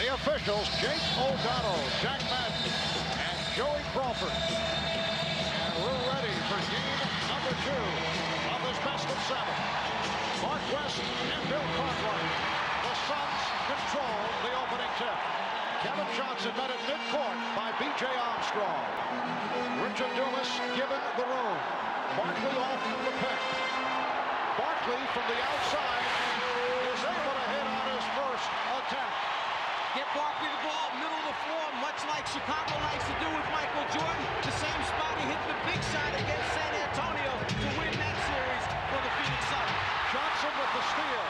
The officials, Jake O'Donnell, Jack Madden, and Joey Crawford. And we're ready for game number 2 of this best of 7. Mark West and Bill Cartwright. The Suns control the opening tip. Kevin Johnson met at midcourt by B.J. Armstrong. Richard Dumas given the room. Barkley off the pick. Barkley from the outside is able to hit on his first attempt. Get Barkley the ball, middle of the floor, much like Chicago likes to do with Michael Jordan. The same spot he hit the big shot against San Antonio to win that series for the Phoenix Suns. Johnson with the steal.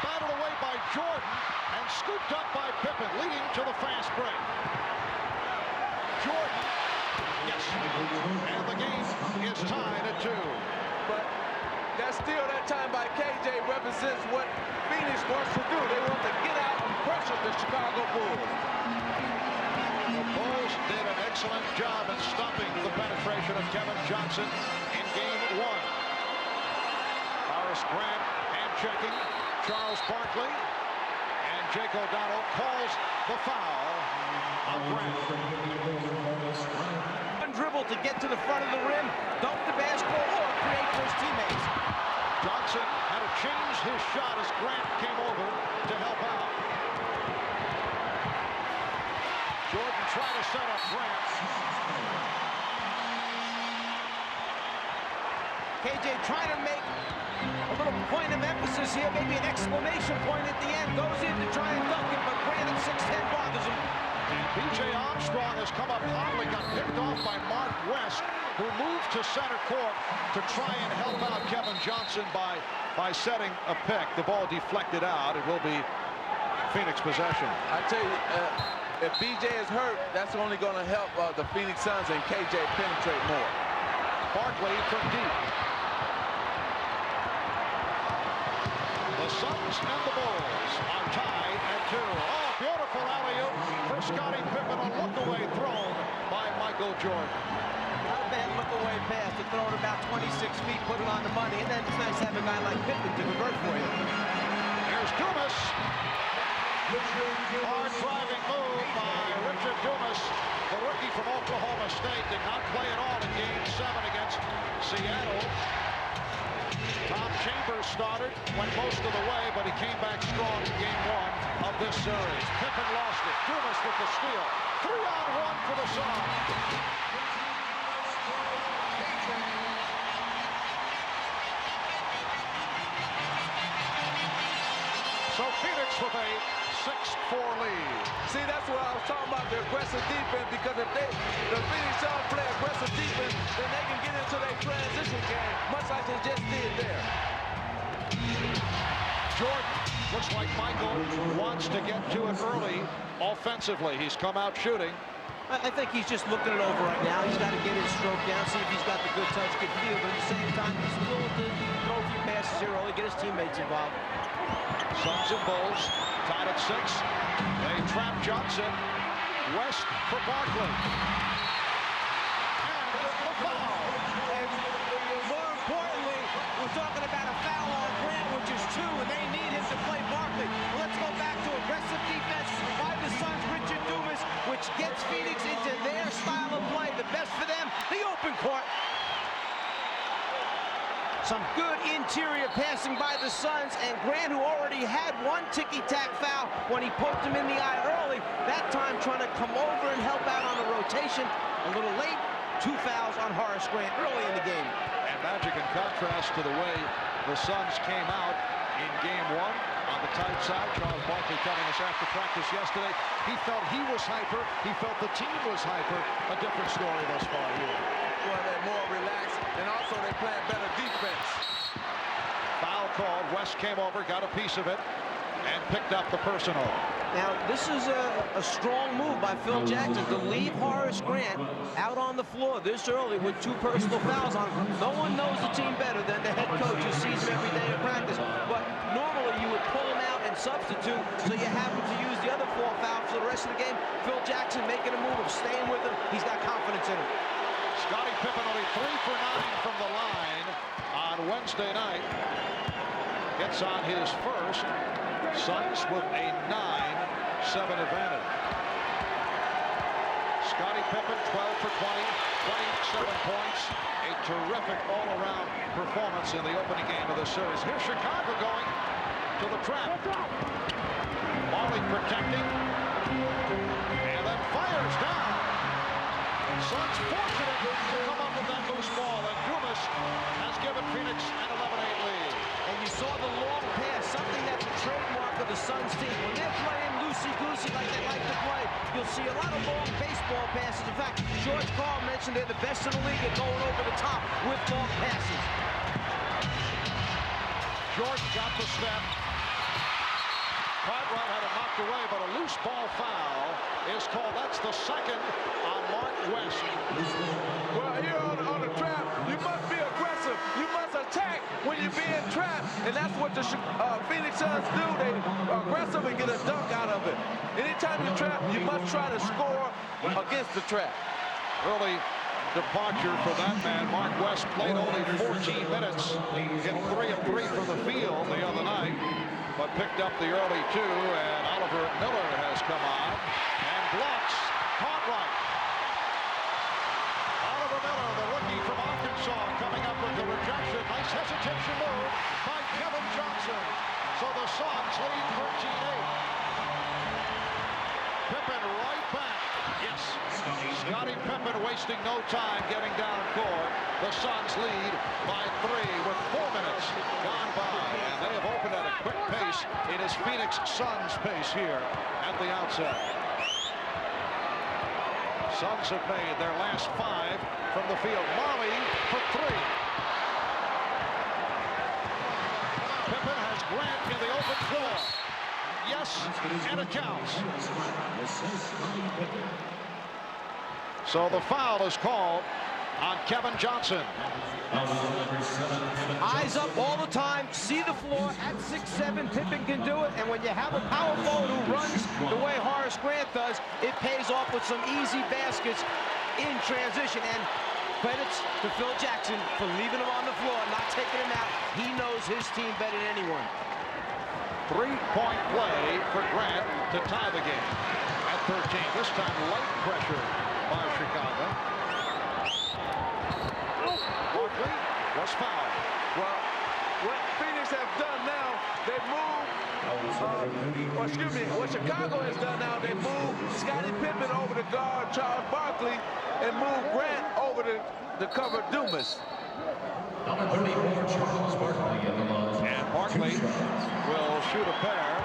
Battled away by Jordan and scooped up by Pippen, leading to the fast break. Jordan, yes, and the game is tied at 2. But that steal that time by KJ represents what Phoenix wants to do. They want to get out and pressure the Chicago Bulls. The Bulls did an excellent job in stopping the penetration of Kevin Johnson in game 1. Horace Grant hand checking. Charles Barkley and Jake O'Donnell calls the foul on Grant. One dribble to get to the front of the rim, dunk the basketball, or create for his teammates. Johnson had to change his shot as Grant came over to help out. Jordan tried to set up Grant. KJ trying to make a little point of emphasis here, maybe an exclamation point at the end. Goes in to try and dunk it, but Grant at 6'10" bothers him. And B.J. Armstrong has come up hotly, got picked off by Mark West, who moved to center court to try and help out Kevin Johnson by setting a pick. The ball deflected out. It will be Phoenix possession. I tell you, if BJ is hurt, that's only going to help the Phoenix Suns and KJ penetrate more. Barkley from deep. The Suns and the Bulls are tied at 2. Oh, beautiful alley-oop for Scottie Pippen. A look-away thrown by Michael Jordan. Not a bad look-away pass to throw it about 26 feet, put it on the money, and then it's nice to have a guy like Pippen to convert for you. Here's Dumas. Hard driving move by Richard Dumas. The rookie from Oklahoma State did not play at all in Game 7 against Seattle. Tom Chambers started, went most of the way, but he came back strong in Game 1 of this series. Pippen lost it. Dumas with the steal. 3-on-1 for the Suns. So Phoenix with a 6-4 lead. See, that's what I was talking about, the aggressive defense, because if the Phoenix Suns play aggressive defense, then they can get into their transition game, much like they just did there. Jordan looks like Michael wants to get to it early offensively. He's come out shooting. I think he's just looking it over right now. He's got to get his stroke down, see if he's got the good touch, good feel, but at the same time, he's willing to throw a few passes here early, get his teammates involved. Suns and Bulls tied at 6. They trap Johnson. West for Barkley. And the foul. And more importantly, we're talking about a foul on Grant, which is 2, and they need him to play Barkley. Well, let's go back to aggressive defense by the Suns, Richard Dumas, which gets Phoenix into their style of play. The best for them, the open court. Some good interior passing by the Suns, and Grant, who already had one ticky-tack foul when he poked him in the eye early, that time trying to come over and help out on the rotation. A little late, 2 fouls on Horace Grant early in the game. And magic in contrast to the way the Suns came out in Game 1 on the tight side. Charles Barkley telling us after practice yesterday, he felt he was hyper, he felt the team was hyper. A different story thus far here. Well, they're more relaxed, and also they're playing better defense. Foul called. West came over, got a piece of it, and picked up the personal. Now, this is a strong move by Phil Jackson to leave Horace Grant out on the floor this early with 2 personal fouls on him. No one knows the team better than the head coach who sees him every day in practice. But normally you would pull him out and substitute, so you happen to use the other 4 fouls for the rest of the game. Phil Jackson making a move of staying with him. He's got confidence in him. Scottie Pippen only 3 for 9 from the line on Wednesday night. Gets on his first. Suns with a 9-7 advantage. Scottie Pippen, 12 for 20, 27 points. A terrific all-around performance in the opening game of this series. Here's Chicago going to the trap. Marley protecting. And then fires down. Suns fortunate to come up with that loose ball. And Dumas has given Phoenix an 11-8 lead. And you saw the long pass, something that's a trademark of the Suns team. When they're playing loosey-goosey like they like to play, you'll see a lot of long baseball passes. In fact, George Karl mentioned they're the best in the league at going over the top with long passes. George got the step. Cartwright had it knocked away, but a loose ball foul is called. That's the second on Mark West. Well, here on the trap, you must be aggressive. You must attack when you're being trapped. And that's what the Phoenix Suns do. They are aggressive and get a dunk out of it. Anytime you trap, you must try to score against the trap. Early departure for that man. Mark West played only 14 minutes. Hit 3 of 3 from the field the other night, but picked up the early 2, and Oliver Miller has come on and blocks Cartwright. Oliver Miller, the rookie from Arkansas, coming up with the rejection. Nice hesitation move by Kevin Johnson. So the Suns lead 13-8. Pippen right back. Yes. Scottie Pippen wasting no time getting down court. The Suns lead by 3 with 4 minutes gone by. And they have opened at a quick pace. It is Phoenix Suns pace here at the outset. Suns have made their last 5 from the field. Marley for 3. Pippen has Grant in the open floor. Yes, and it counts. So the foul is called on Kevin Johnson. Eyes up all the time, see the floor. At 6'7", Pippen can do it. And when you have a power forward who runs the way Horace Grant does, it pays off with some easy baskets in transition. And credits to Phil Jackson for leaving him on the floor, not taking him out. He knows his team better than anyone. 3-point play for Grant to tie the game at 13. This time light pressure by Chicago. Barkley was fouled. Well, what Phoenix have done now, they move, what Chicago has done now, they move Scottie Pippen over to guard Charles Barkley and move Grant over to cover Dumas. And Barkley will shoot a pair.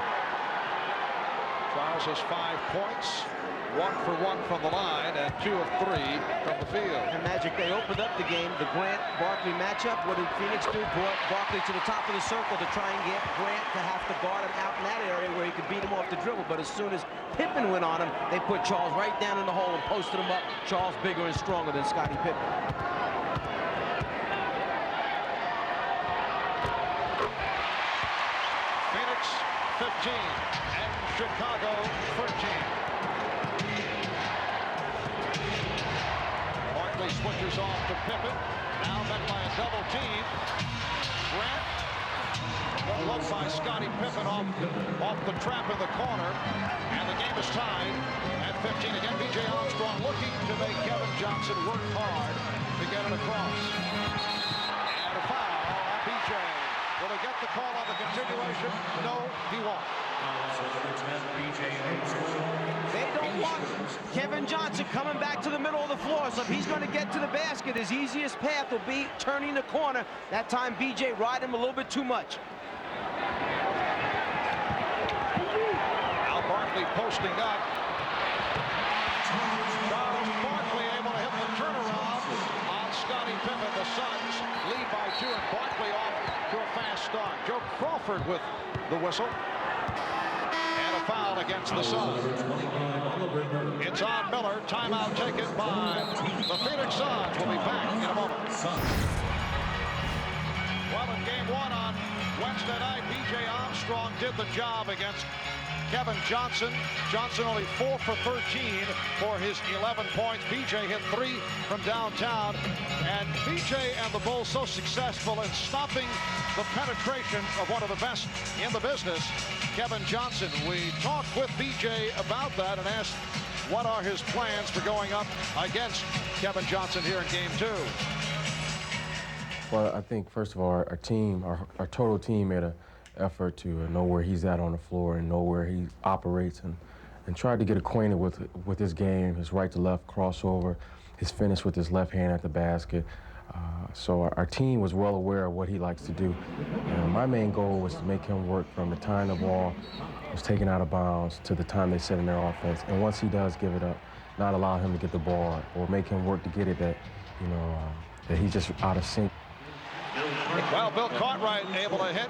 Charles has 5 points, 1 for 1 from the line, and 2 of 3 from the field. And Magic, they opened up the game, the Grant-Barkley matchup. What did Phoenix do? Brought Barkley to the top of the circle to try and get Grant to have to guard him out in that area where he could beat him off the dribble. But as soon as Pippen went on him, they put Charles right down in the hole and posted him up. Charles bigger and stronger than Scottie Pippen. Phoenix 15 and Chicago 13. Barkley switches off to Pippen. Now met by a double team. Grant, well looked by Scottie Pippen off the trap in the corner. And the game is tied at 15. Again, B.J. Armstrong looking to make Kevin Johnson work hard to get it across. And a foul on B.J. Will he get the call on the continuation? No, he won't. They don't want Kevin Johnson coming back to the middle of the floor, so if he's going to get to the basket, his easiest path will be turning the corner. That time, B.J. riding him a little bit too much. Now Barkley posting up. Charles Barkley able to hit the turnaround on Scottie Pippen. The Suns lead by 2, and Barkley off to a fast start. Joe Crawford with the whistle. And a foul against the Suns. It's on Miller. Timeout taken by the Phoenix Suns. We'll be back in a moment. Well, in game 1 on Wednesday night, B.J. Armstrong did the job against Kevin Johnson. Johnson only 4 for 13 for his 11 points. BJ hit 3 from downtown. And BJ and the Bulls so successful in stopping the penetration of one of the best in the business, Kevin Johnson. We talked with BJ about that and asked what are his plans for going up against Kevin Johnson here in game 2. Well, I think, first of all, our team, our total team made an effort to know where he's at on the floor and know where he operates and tried to get acquainted with his game, his right to left crossover, his finish with his left hand at the basket. So our team was well aware of what he likes to do. And my main goal was to make him work from the time the ball was taken out of bounds to the time they set in their offense. And once he does give it up, not allow him to get the ball or make him work to get it that, that he's just out of sync. Well, Bill Cartwright able to hit.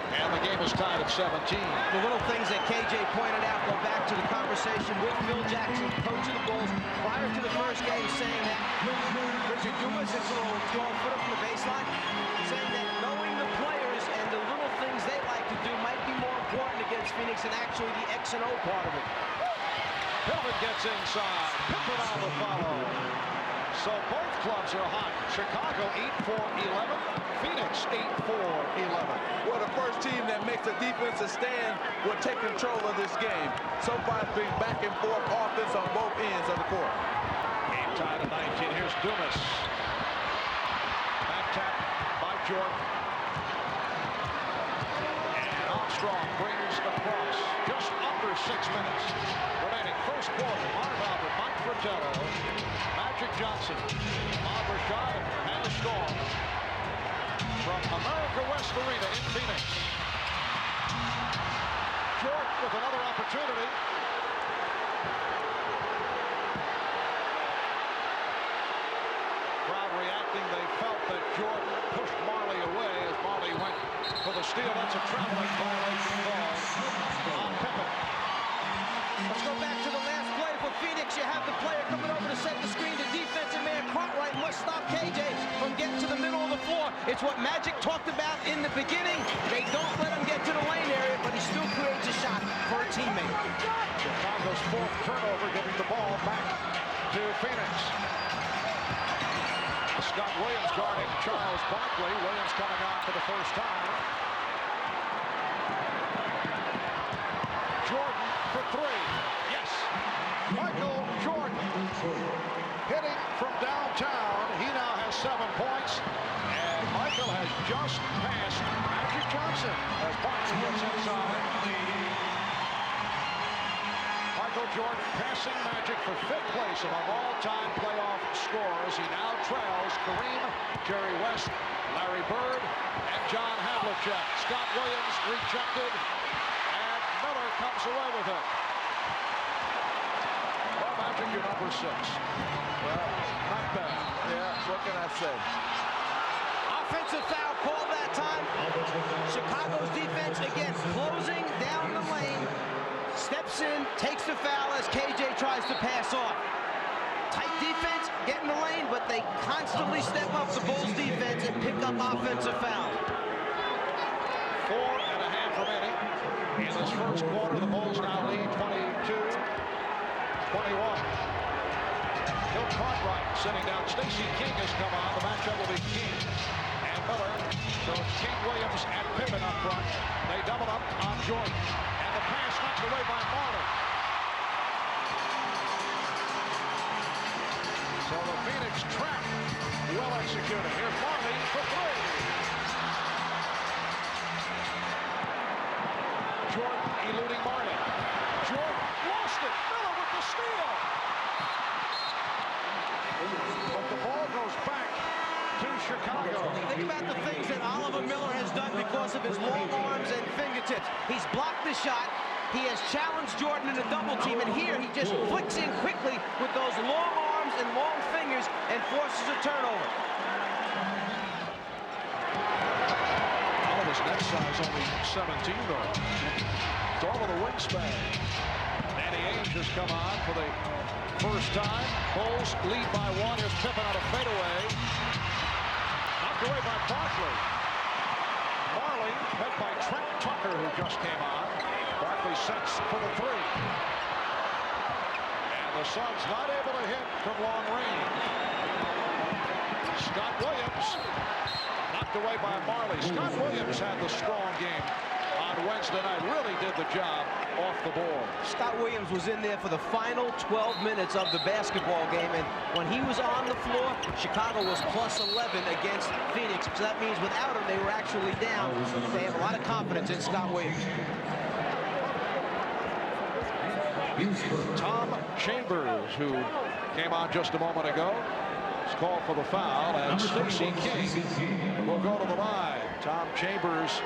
And the game is tied at 17. The little things that KJ pointed out go back to the conversation with Phil Jackson, coach of the Bulls, prior to the first game, saying that Richard Dumas is a little 12-footer from the baseline, saying that knowing the players and the little things they like to do might be more important against Phoenix than actually the X and O part of it. Pippen gets inside. Pippen on the follow. So both clubs are hot. Chicago 8 for 11. Phoenix 8 for 11. Well, the first team that makes a defensive stand will take control of this game. So far, it's been back and forth offense on both ends of the court. Game tied at 19. Here's Dumas. Back tap by Jordan. And Armstrong brings across just under 6 minutes remaining. First quarter. Marv Albert, Mike Fratello, Magic Johnson, Ahmad Rashad, and the Storm. From America West Arena in Phoenix. Jordan with another opportunity. Crowd reacting. They felt that Jordan pushed Marley away as Marley went for the steal. That's a traveling violation ball on Pippen. Let's go back to the last play for Phoenix. You have the player coming over to set the screen. The defensive man, Cartwright, must stop KJ from getting to the middle of the floor. It's what Magic talked about in the beginning. They don't let him get to the lane area, but he still creates a shot for a teammate. Chicago's 4th turnover, giving the ball back to Phoenix. Scott Williams guarding Charles Barkley. Williams coming on for the first time. Jordan for 3. Yes. Michael Jordan hitting from downtown. He now has 7 points. And Michael has just passed Magic Johnson as Barkley gets inside. Michael Jordan passing Magic for 5th place among all-time playoff scorers. He now trails Kareem, Jerry West, Larry Bird, and John Havlicek. Scott Williams rejected, and Miller comes away with it. Well, Magic, you're number 6. Well, not bad. Yeah, what can I say? Offensive foul called that time. Chicago's defense, again, closing down the lane. Steps in, takes the foul as KJ tries to pass off. Tight defense, get in the lane, but they constantly step up the Bulls defense and pick up offensive foul. 4.5 remaining in this first quarter. The Bulls now lead 22-21. Bill Cartwright sitting down. Stacey King has come on. The matchup will be King and Miller. So it's King, Williams, and Pippen up front. They double up on Jordan. And the pass knocked away by Marley. So the Phoenix trap well executed. Here's Marley for 3. Jordan eluding Marley. Jordan lost it. Miller with the steal. But the ball goes back to Chicago. Think about the things that Oliver Miller has done because of his long arms and fingertips. He's blocked the shot. He has challenged Jordan in a double team, and here he just flicks in quickly with those long arms and long fingers and forces a turnover. Oliver's net size only 17, though. It's all of the wingspan. Danny Ainge has come on for the first time. Bulls lead by 1. Here's Pippen on a fadeaway. Knocked away by Barkley. Marley met by Trent Tucker, who just came on. Barkley Barkley sets for the three. And the Suns not able to hit from long range. Scott Williams knocked away by Marley. Scott Williams had the strong game on Wednesday night. Really did the job off the board. Scott Williams was in there for the final 12 minutes of the basketball game, and when he was on the floor, Chicago was plus 11 against Phoenix. So that means without him, they were actually down. They have a lot of confidence in Scott Williams. Tom Chambers, who came on just a moment ago, is called for the foul, and Stacey King will go to the line. Tom Chambers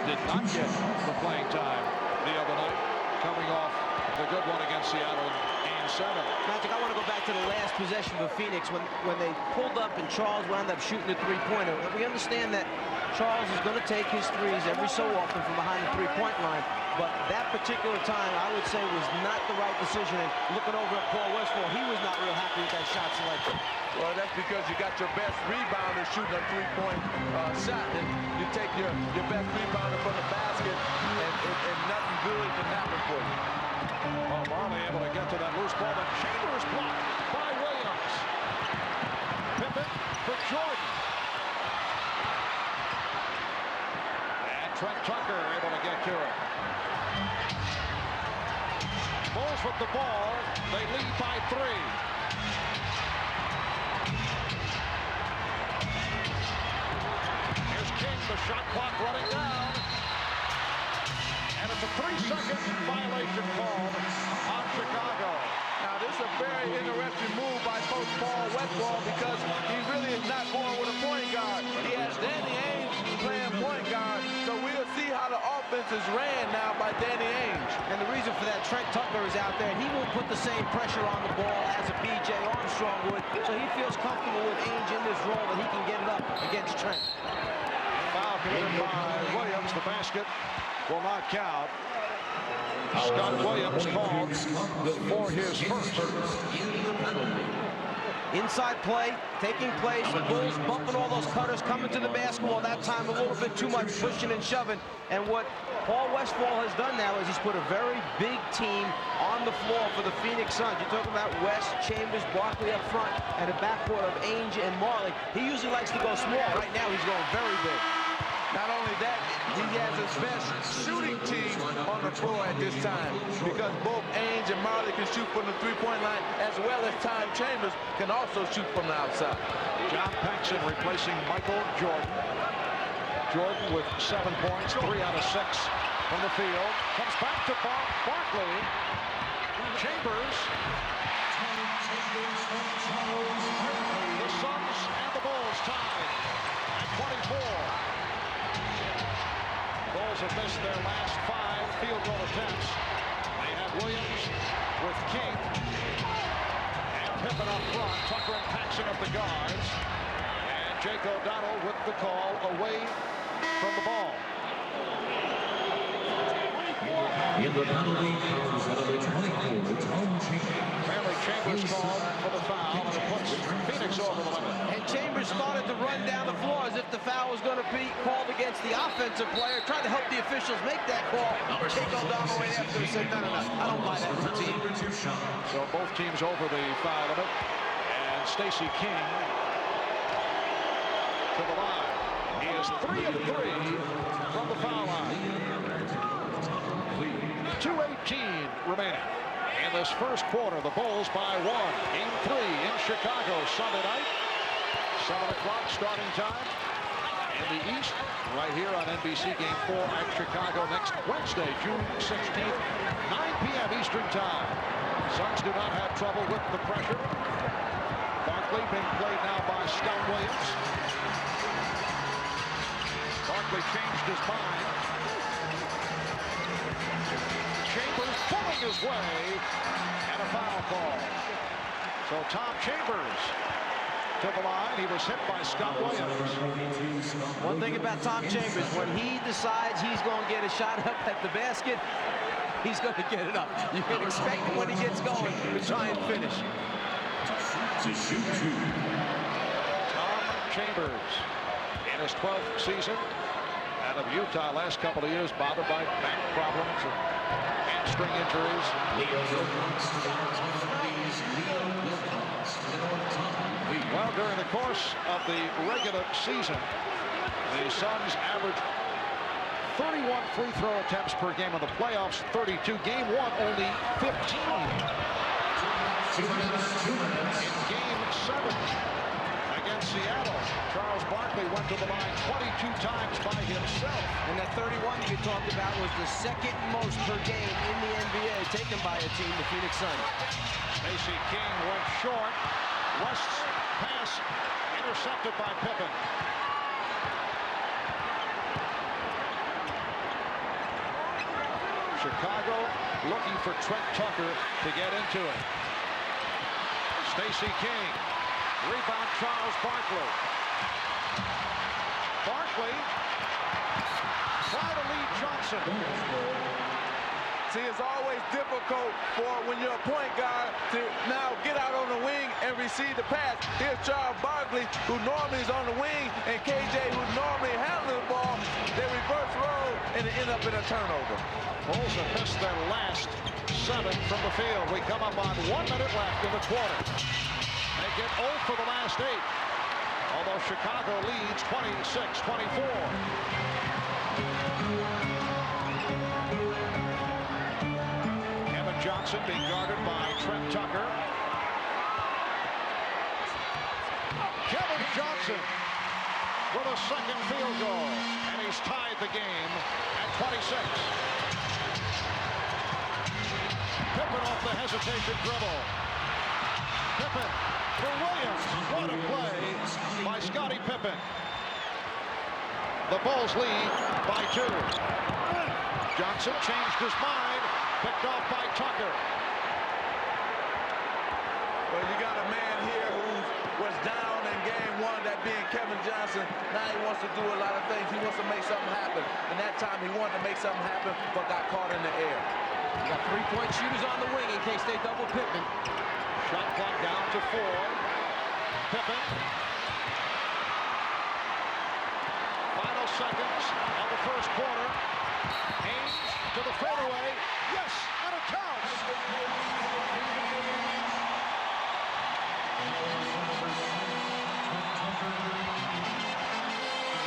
did not get the playing time the other night, coming off the good one against Seattle in Game 7. Magic, I want to go back to the last possession for Phoenix when they pulled up and Charles wound up shooting the three-pointer. We understand that Charles is going to take his threes every so often from behind the three-point line, but that particular time, I would say, was not the right decision. And looking over at Paul Westphal, he was not real happy with that shot selection. Well, that's because you got your best rebounder shooting a three-point shot, and you take your best rebounder from the basket, and nothing good can happen for you. Well, Marley able to get to that loose ball, but Chambers blocked by Williams. Pippen for Jordan. And Trent Tucker able to get to it. Bulls with the ball. They lead by 3. The shot clock running down. And it's a 3-second violation called on Chicago. Now, this is a very interesting move by Coach Paul Westbrook because he really is not going with a point guard. He has Danny Ainge playing point guard, so we'll see how the offense is ran now by Danny Ainge. And the reason for that, Trent Tucker is out there. He won't put the same pressure on the ball as a B.J. Armstrong would, so he feels comfortable with Ainge in this role that he can get it up against Trent. Foul committed by Williams. The basket will not count. Scott Williams called for his first. Inside play, taking place. The Bulls bumping all those cutters, coming to the basketball. That time a little bit too much pushing and shoving. And what Paul Westphal has done now is he's put a very big team on the floor for the Phoenix Suns. You're talking about West, Chambers, Barkley up front, and a backcourt of Ainge and Marley. He usually likes to go small. Right now he's going very big. Not only that, he has his best shooting team on the floor at this time because both Ainge and Marley can shoot from the three-point line as well as Tom Chambers can also shoot from the outside. John Paxson replacing Michael Jordan. Jordan with 7 points, 3 out of 6 from the field. Comes back to Barkley. Chambers. The Suns and the Bulls tied at 24. Bulls have missed their last 5 field goal attempts. They have Williams with King and Pippen up front. Tucker and Paxson at the guards. And Jake O'Donnell with the call away from the ball. In the penalty, number 24, Tom Chambers. Apparently Chambers called for the foul, and it puts Phoenix over the limit. And Chambers started to run down the floor as if the foul was going to be called against the offensive player, trying to help the officials make that call. Jake O'Donnell right after said, no, I don't buy that routine. So both teams over the foul limit, and Stacey King to the line. He is 3 of 3 from the foul line. 2:18 remaining in this first quarter. The Bulls by 1. Game 3 in Chicago Sunday night. 7 o'clock starting time. In the East, right here on NBC. Game 4 at Chicago next Wednesday, June 16th, 9 p.m. Eastern time. Suns do not have trouble with the pressure. Barkley being played now by Scott Williams. Barkley changed his mind. Chambers pulling his way, and a foul call. So Tom Chambers to the line. He was hit by Scott Williams. One thing about Tom Chambers, when he decides he's going to get a shot up at the basket, he's going to get it up. You can expect him when he gets going to try and finish. Tom Chambers in his 12th season out of Utah. Last couple of years bothered by back problems and hamstring injuries. Well, during the course of the regular season, the Suns averaged 31 free throw attempts per game. In the playoffs, 32. Game 1, only 15. In Game 7 against Seattle, Charles Barkley went to the line 22 times by himself. And that 31 you talked about was the second most per game in the NBA taken by a team, the Phoenix Suns. Tracy King went short. West's pass intercepted by Pippen. Chicago looking for Trent Tucker to get into it. Tracy King. Rebound Charles Barkley. Barkley try to lead Johnson. See, it's always difficult for when you're a point guard to now get out on the wing and receive the pass. Here's Charles Barkley, who normally is on the wing, and KJ, who normally handles the ball. They reverse roll and it end up in a turnover. Bulls have missed their last 7 from the field. We come up on 1 minute left in the quarter. They get 0 for the last 8. Although Chicago leads 26-24. Johnson being guarded by Trent Tucker. Kevin Johnson with a second field goal, and he's tied the game at 26. Pippen off the hesitation dribble. Pippen for Williams. What a play by Scottie Pippen. The Bulls lead by 2. Johnson changed his mind. Picked off by Tucker. Well, you got a man here who was down in game 1, that being Kevin Johnson. Now he wants to do a lot of things. He wants to make something happen. And that time he wanted to make something happen, but got caught in the air. You got 3-point shooters on the wing in case they double Pippen. Shot clock down to 4. Pippen. Final seconds of the first quarter. Ainge to the fadeaway. Yes, and it counts.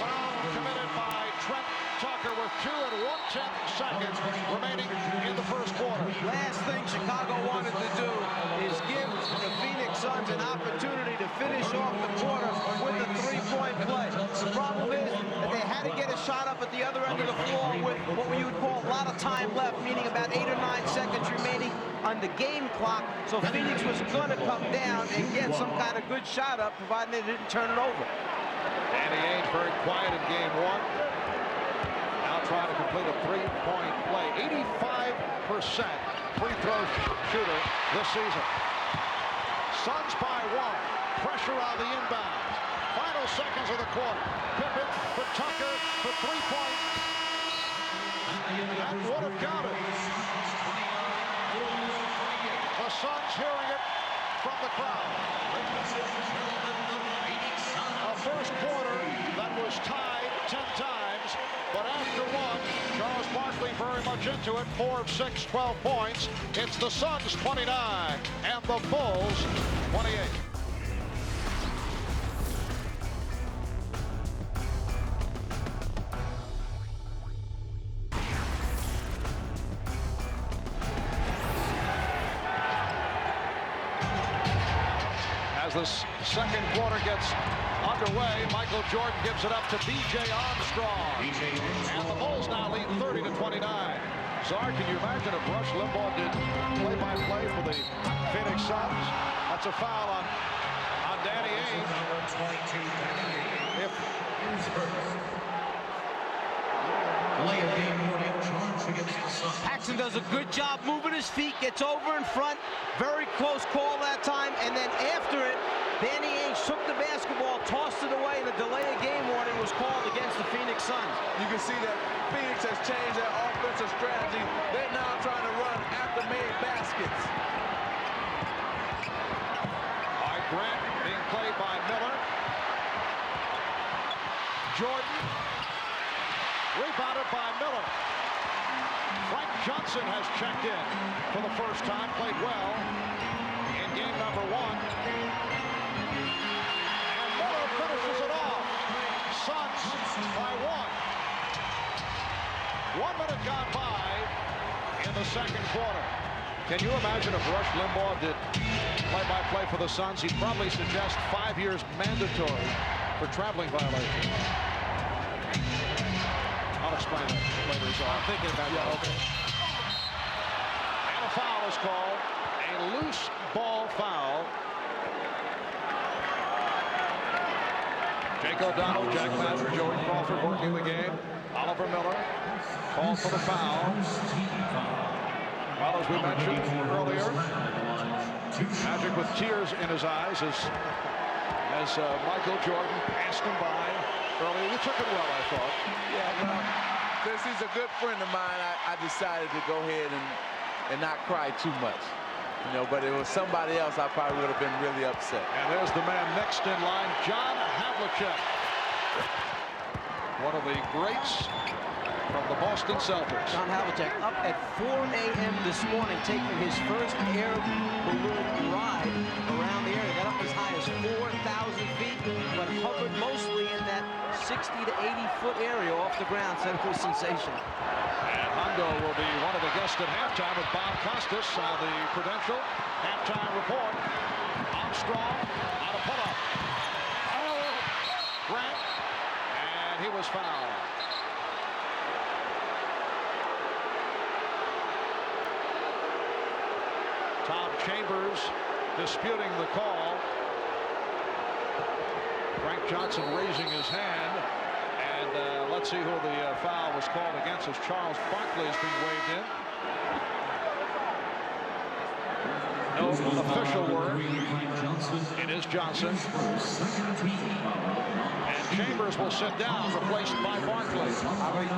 Foul committed by Trent Tucker with 2 1/10 seconds remaining in the first quarter. Last thing Chicago wanted to do is give the Phoenix Suns an opportunity to finish off the quarter with a 3-point play. The problem is that they had to get a shot up at the other end of the floor with what you would call a lot of time left, meaning about 8 or 9 seconds remaining on the game clock. So Phoenix was going to come down and get some kind of good shot up, providing they didn't turn it over. Danny Ainge very quiet in game 1. Now trying to complete a 3-point play. 85% free throw shooter this season. Suns by 1. Pressure on the inbound. Final seconds of the quarter. Pippen for Tucker for 3-point. That would have counted. The Suns hearing it from the crowd. A first quarter that was tied 10 times, but after 1, Charles Barkley very much into it. 4 of 6, 12 points. It's the Suns 29 and the Bulls 28. As this second quarter gets underway, Michael Jordan gives it up to B.J. Armstrong. And the Bulls now lead 30-29. Czar, can you imagine if Rush Limbaugh did play-by-play for the Phoenix Suns? That's a foul on Danny Ainge. Paxson does a good job moving his feet, gets over in front. Very close call that time, and then after it, Danny Ainge took the basketball, tossed it away, and a delay of game warning was called against the Phoenix Suns. You can see that Phoenix has changed their offensive strategy. They're now trying to run after-made baskets. All right, Grant being played by Miller. Jordan, rebounded by Miller. Frank Johnson has checked in for the first time, played well in game number 1. And Miller finishes it off. Suns by 1. 1 minute gone by in the second quarter. Can you imagine if Rush Limbaugh did play-by-play for the Suns? He'd probably suggest 5 years mandatory for traveling violations. I'll explain that later. So I'm thinking about that. Okay. And a foul is called. A loose ball foul. Jake O'Donnell, Jack Madden, Joey Crawford working the game. Oliver Miller called for the foul. Well, as we mentioned earlier, Magic with tears in his eyes as Michael Jordan passed him by earlier. He took it well, I thought. Yeah, well, since he's a good friend of mine, I decided to go ahead and not cry too much. You know, but if it was somebody else, I probably would have been really upset. And there's the man next in line, John Havlicek. One of the greats from the Boston Celtics. John Havlicek up at 4 a.m. this morning, taking his first air balloon ride around the area. Got up as high as 4,000 feet, but hovered mostly in that 60 to 80-foot area off the ground. Said it was sensational. And Hondo will be one of the guests at halftime with Bob Costas on the Prudential halftime report. Armstrong on a pull-up. Grant, and he was fouled. Tom Chambers disputing the call. Frank Johnson raising his hand. And let's see who the foul was called against as Charles Barkley is being waved in. No official word. It is Johnson. And Chambers will sit down, replaced by Barkley.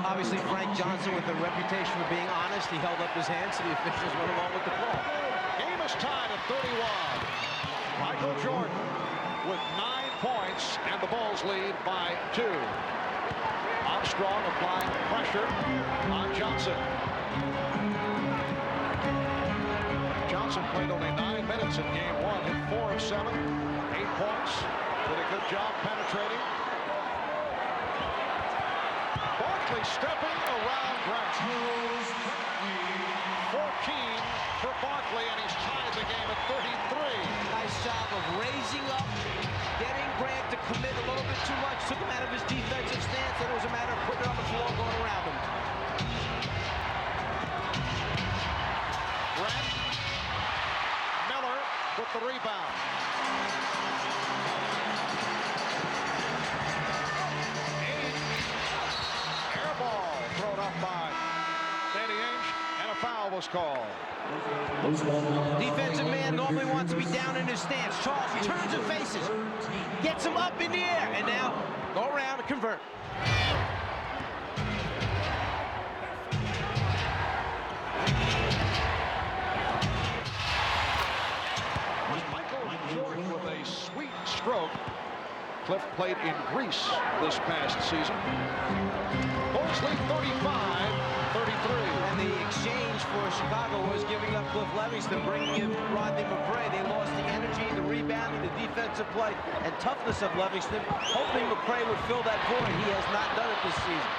Obviously, Frank Johnson, with a reputation for being honest, he held up his hands, so the officials went along with the call. Game is tied at 31. Michael Jordan with 9 points, and the Bulls lead by 2. Armstrong applying pressure on Johnson. Johnson played only 9 minutes in game 1, hit 4 of 7, 8 points. Did a good job penetrating. Barkley stepping around Grant. 14 for Barkley, and he's tied the game at 33. Nice job of raising up, getting Grant to commit a little bit too much, took him out of his defensive stance, and it was a matter of putting it on the floor, going around him. Grant, Miller with the rebound. Air ball thrown up by Danny Ainge, and a foul was called. Defensive man normally wants to be down in his stance. Charles turns and faces, gets him up in the air, and now go around and convert. Michael Jordan with a sweet stroke. Cliff played in Greece this past season. Bulls lead 35-33. And the exchange for Chicago was giving up Cliff Livingston, bringing in Rodney McGrady. They lost the energy, the rebounding, the defensive play, and toughness of Livingston, hoping McGrady would fill that void. He has not done it this season.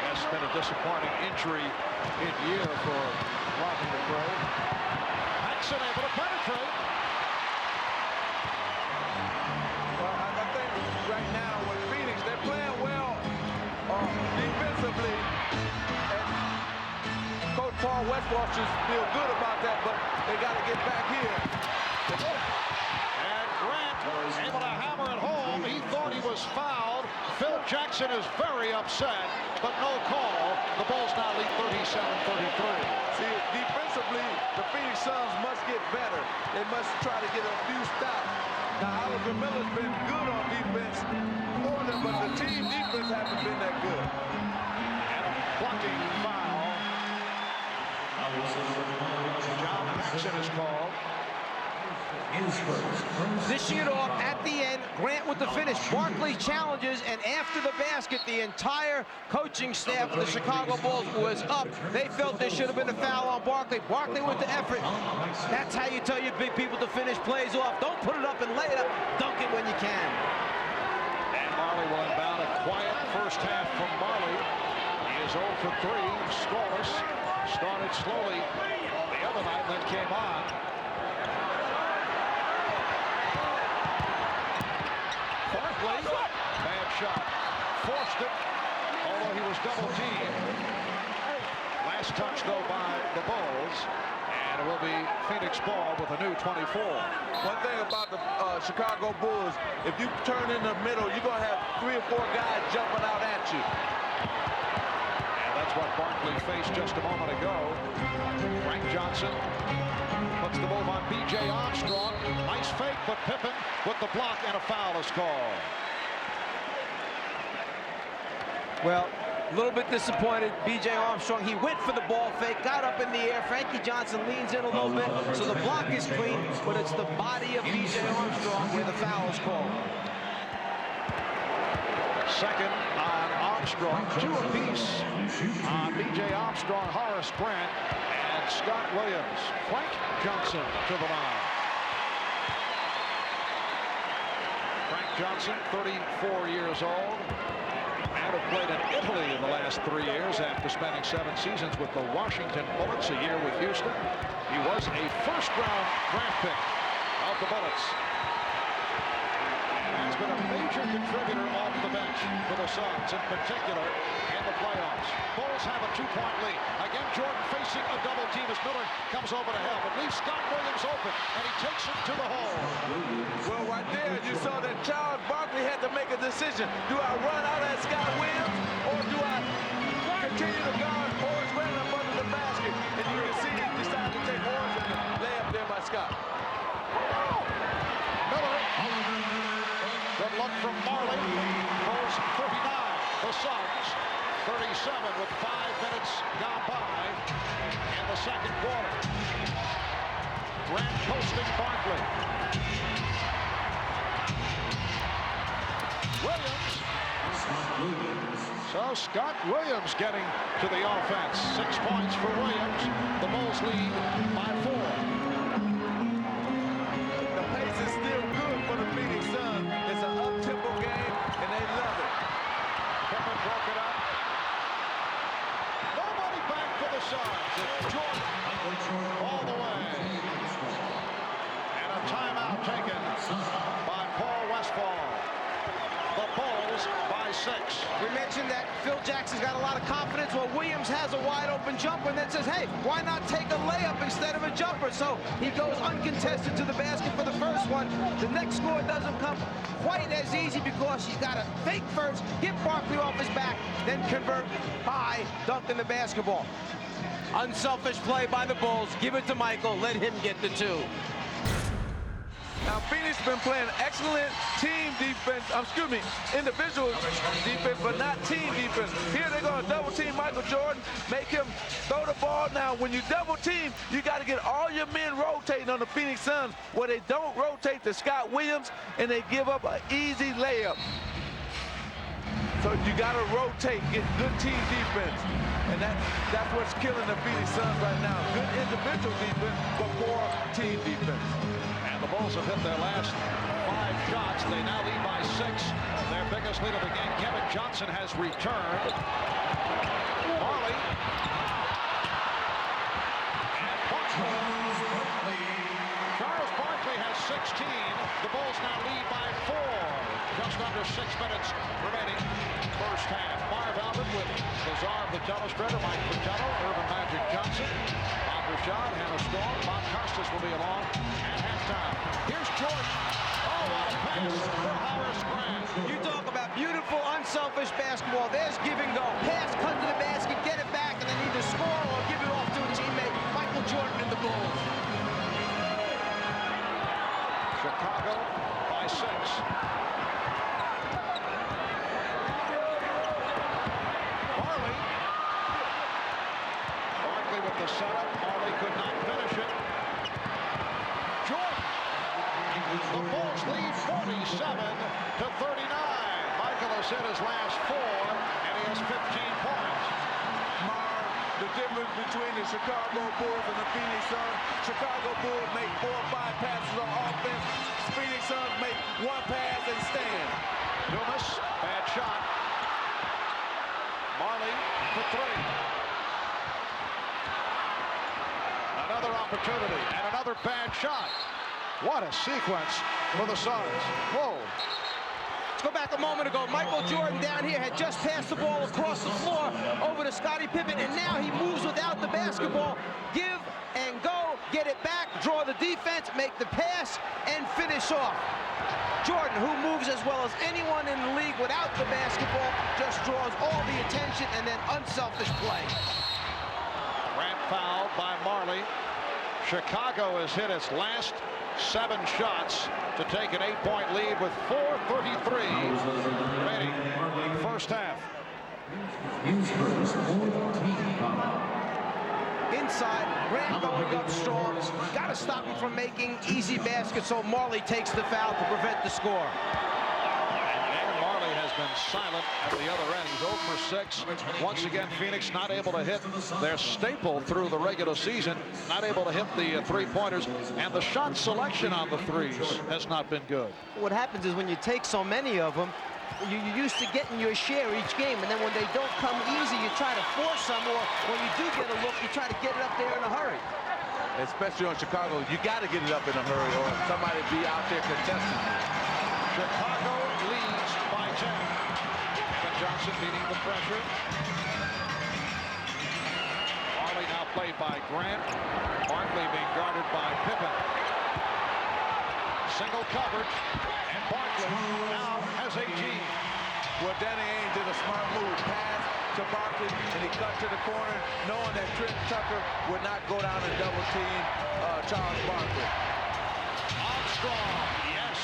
That's been a disappointing injury in year for Rodney McGrady. Paxson able to penetrate. Well, I think right now with Phoenix, they're playing well defensively. And Coach Paul Westbrook should feel good about that, but they got to get back here. And Grant able to hammer it home. He thought he was fouled. Phil Jackson is very upset, but no call. The Bulls now lead 37-33. See, defensively, the Phoenix Suns must get better. They must try to get a few stops. Now, Oliver Miller's been good on defense for them, but the team defense hasn't been that good. And a blocking foul. John Paxson is called. is first. Dishing it off at the end, Grant with the finish. Barkley challenges, and after the basket, the entire coaching staff of the Chicago Bulls was up. They felt there should have been a foul on Barkley. Barkley with the effort. That's how you tell your big people to finish plays off. Don't put it up and lay it up. Dunk it when you can. And Marley will inbound. A quiet first half from Marley. He is 0 for 3, scoreless. Started slowly the other night, then came on. Barkley, bad shot. Forced it, although he was double teamed. Last touch, though, by the Bulls. And it will be Phoenix ball with a new 24. One thing about the Chicago Bulls, if you turn in the middle, you're going to have 3 or 4 guys jumping out at you. And that's what Barkley faced just a moment ago. Frank Johnson puts the move on B.J. Armstrong. Nice fake, but Pippen with the block, and a foul is called. Well, a little bit disappointed. B.J. Armstrong, he went for the ball fake, got up in the air. Frankie Johnson leans in a little bit, so the block is clean, but it's the body of B.J. Armstrong where the foul is called. Second on Armstrong, 2 apiece on B.J. Armstrong, Horace Grant, and Scott Williams. Frank Johnson to the line. Frank Johnson, 34 years old. And have played in Italy in the last 3 years after spending 7 seasons with the Washington Bullets, a year with Houston. He was a first-round draft pick of the Bullets. And has been a major contributor off the bench for the Suns, in particular in the playoffs. Bulls have a 2-point lead. Again, Jordan facing a double team as Miller comes over to help. It leaves Scott Williams open, and he takes it to the hole. Well, right there, you saw that Charles Barkley had to make a decision. Do I run out at Scott Williams, or do I continue to guard Horace Grant up under the basket? And you can see he decided to take Horace and lay up there by Scott. Miller. Good look from Marley. Bulls 39. The Suns 37 with 5 minutes gone by in the second quarter. Grant posting Barkley. Williams. So Scott Williams getting to the offense. 6 points for Williams. The Bulls lead by 4. The pace is still good for the Phoenix Suns. It's an up-tempo game, and they love it. Pippen broke it up. Nobody back for the Suns. It's Jordan all the way. And a timeout taken by Paul Westphal. The Bulls by 6. We mentioned that Phil Jackson's got a lot of confidence. Well, Williams has a wide-open jumper and then says, hey, why not take a layup instead of a jumper? So he goes uncontested to the basket for the first one. The next score doesn't come quite as easy because he's got to fake first, get Barkley off his back, then convert high, dunking the basketball. Unselfish play by the Bulls. Give it to Michael. Let him get the 2. Now, Phoenix has been playing excellent team defense, individual defense, but not team defense. Here they're going to double team Michael Jordan, make him throw the ball. Now, when you double team, you got to get all your men rotating on the Phoenix Suns, where they don't rotate to Scott Williams, and they give up an easy layup. So you got to rotate, get good team defense. And that's what's killing the Phoenix Suns right now. Good individual defense, but poor team defense. The Bulls have hit their last 5 shots. They now lead by 6. Their biggest lead of the game. Kevin Johnson has returned. Marley. And Barkley. Charles Barkley has 16. The Bulls now lead by 4. Just under 6 minutes remaining first half. Marv Albert with Lazar, the telestrator, Mike Fratello, Urban Magic Johnson, Bob Rashad, Hannah Storm, Bob Costas will be along at halftime. Here's Jordan. Oh, what a pass for Horace Grant. You talk about beautiful, unselfish basketball. There's give and go. Pass, cut to the basket, get it back, and then either score or give it off to a teammate. Michael Jordan and the Bulls. Chicago by 6. Barkley with the setup. Marley could not finish it. Jordan The Bulls lead 47-39. Michael has hit his last 4, and he has 15 points. The difference between the Chicago Bulls and the Phoenix Suns. Chicago Bulls make 4 or 5 passes on offense. Phoenix Suns make 1 pass and stand. Dumas, bad shot. Marley for 3. Another opportunity and another bad shot. What a sequence for the Suns. Whoa. Go back a moment ago. Michael Jordan down here had just passed the ball across the floor over to Scottie Pippen, and now he moves without the basketball. Give and go, get it back, draw the defense, make the pass, and finish off. Jordan, who moves as well as anyone in the league without the basketball, just draws all the attention and then unselfish play. Grant fouled by Marley. Chicago has hit its last 7 shots to take an 8-point lead with 4:33 remaining first half. Inside, Grant going up strong. Got to stop him from making easy baskets, so Marley takes the foul to prevent the score. And Marley has been silent at the other end. He's 0 for 6. Once again, Phoenix not able to hit their staple through the regular season, not able to hit the 3-pointers, and the shot selection on the threes has not been good. What happens is when you take so many of them, you're used to getting your share each game, and then when they don't come easy, you try to force some, or when you do get a look, you try to get it up there in a hurry. Especially on Chicago, you got to get it up in a hurry, or somebody be out there contesting. Chicago leads by 10. Kevin Johnson meeting the pressure. Marley now played by Grant. Barkley being guarded by Pippen. Single coverage, and Barkley now has 18. Well, Danny Ainge did a smart move. Pass to Barkley, and he cut to the corner, knowing that Trent Tucker would not go down and double team Charles Barkley. Armstrong, yes.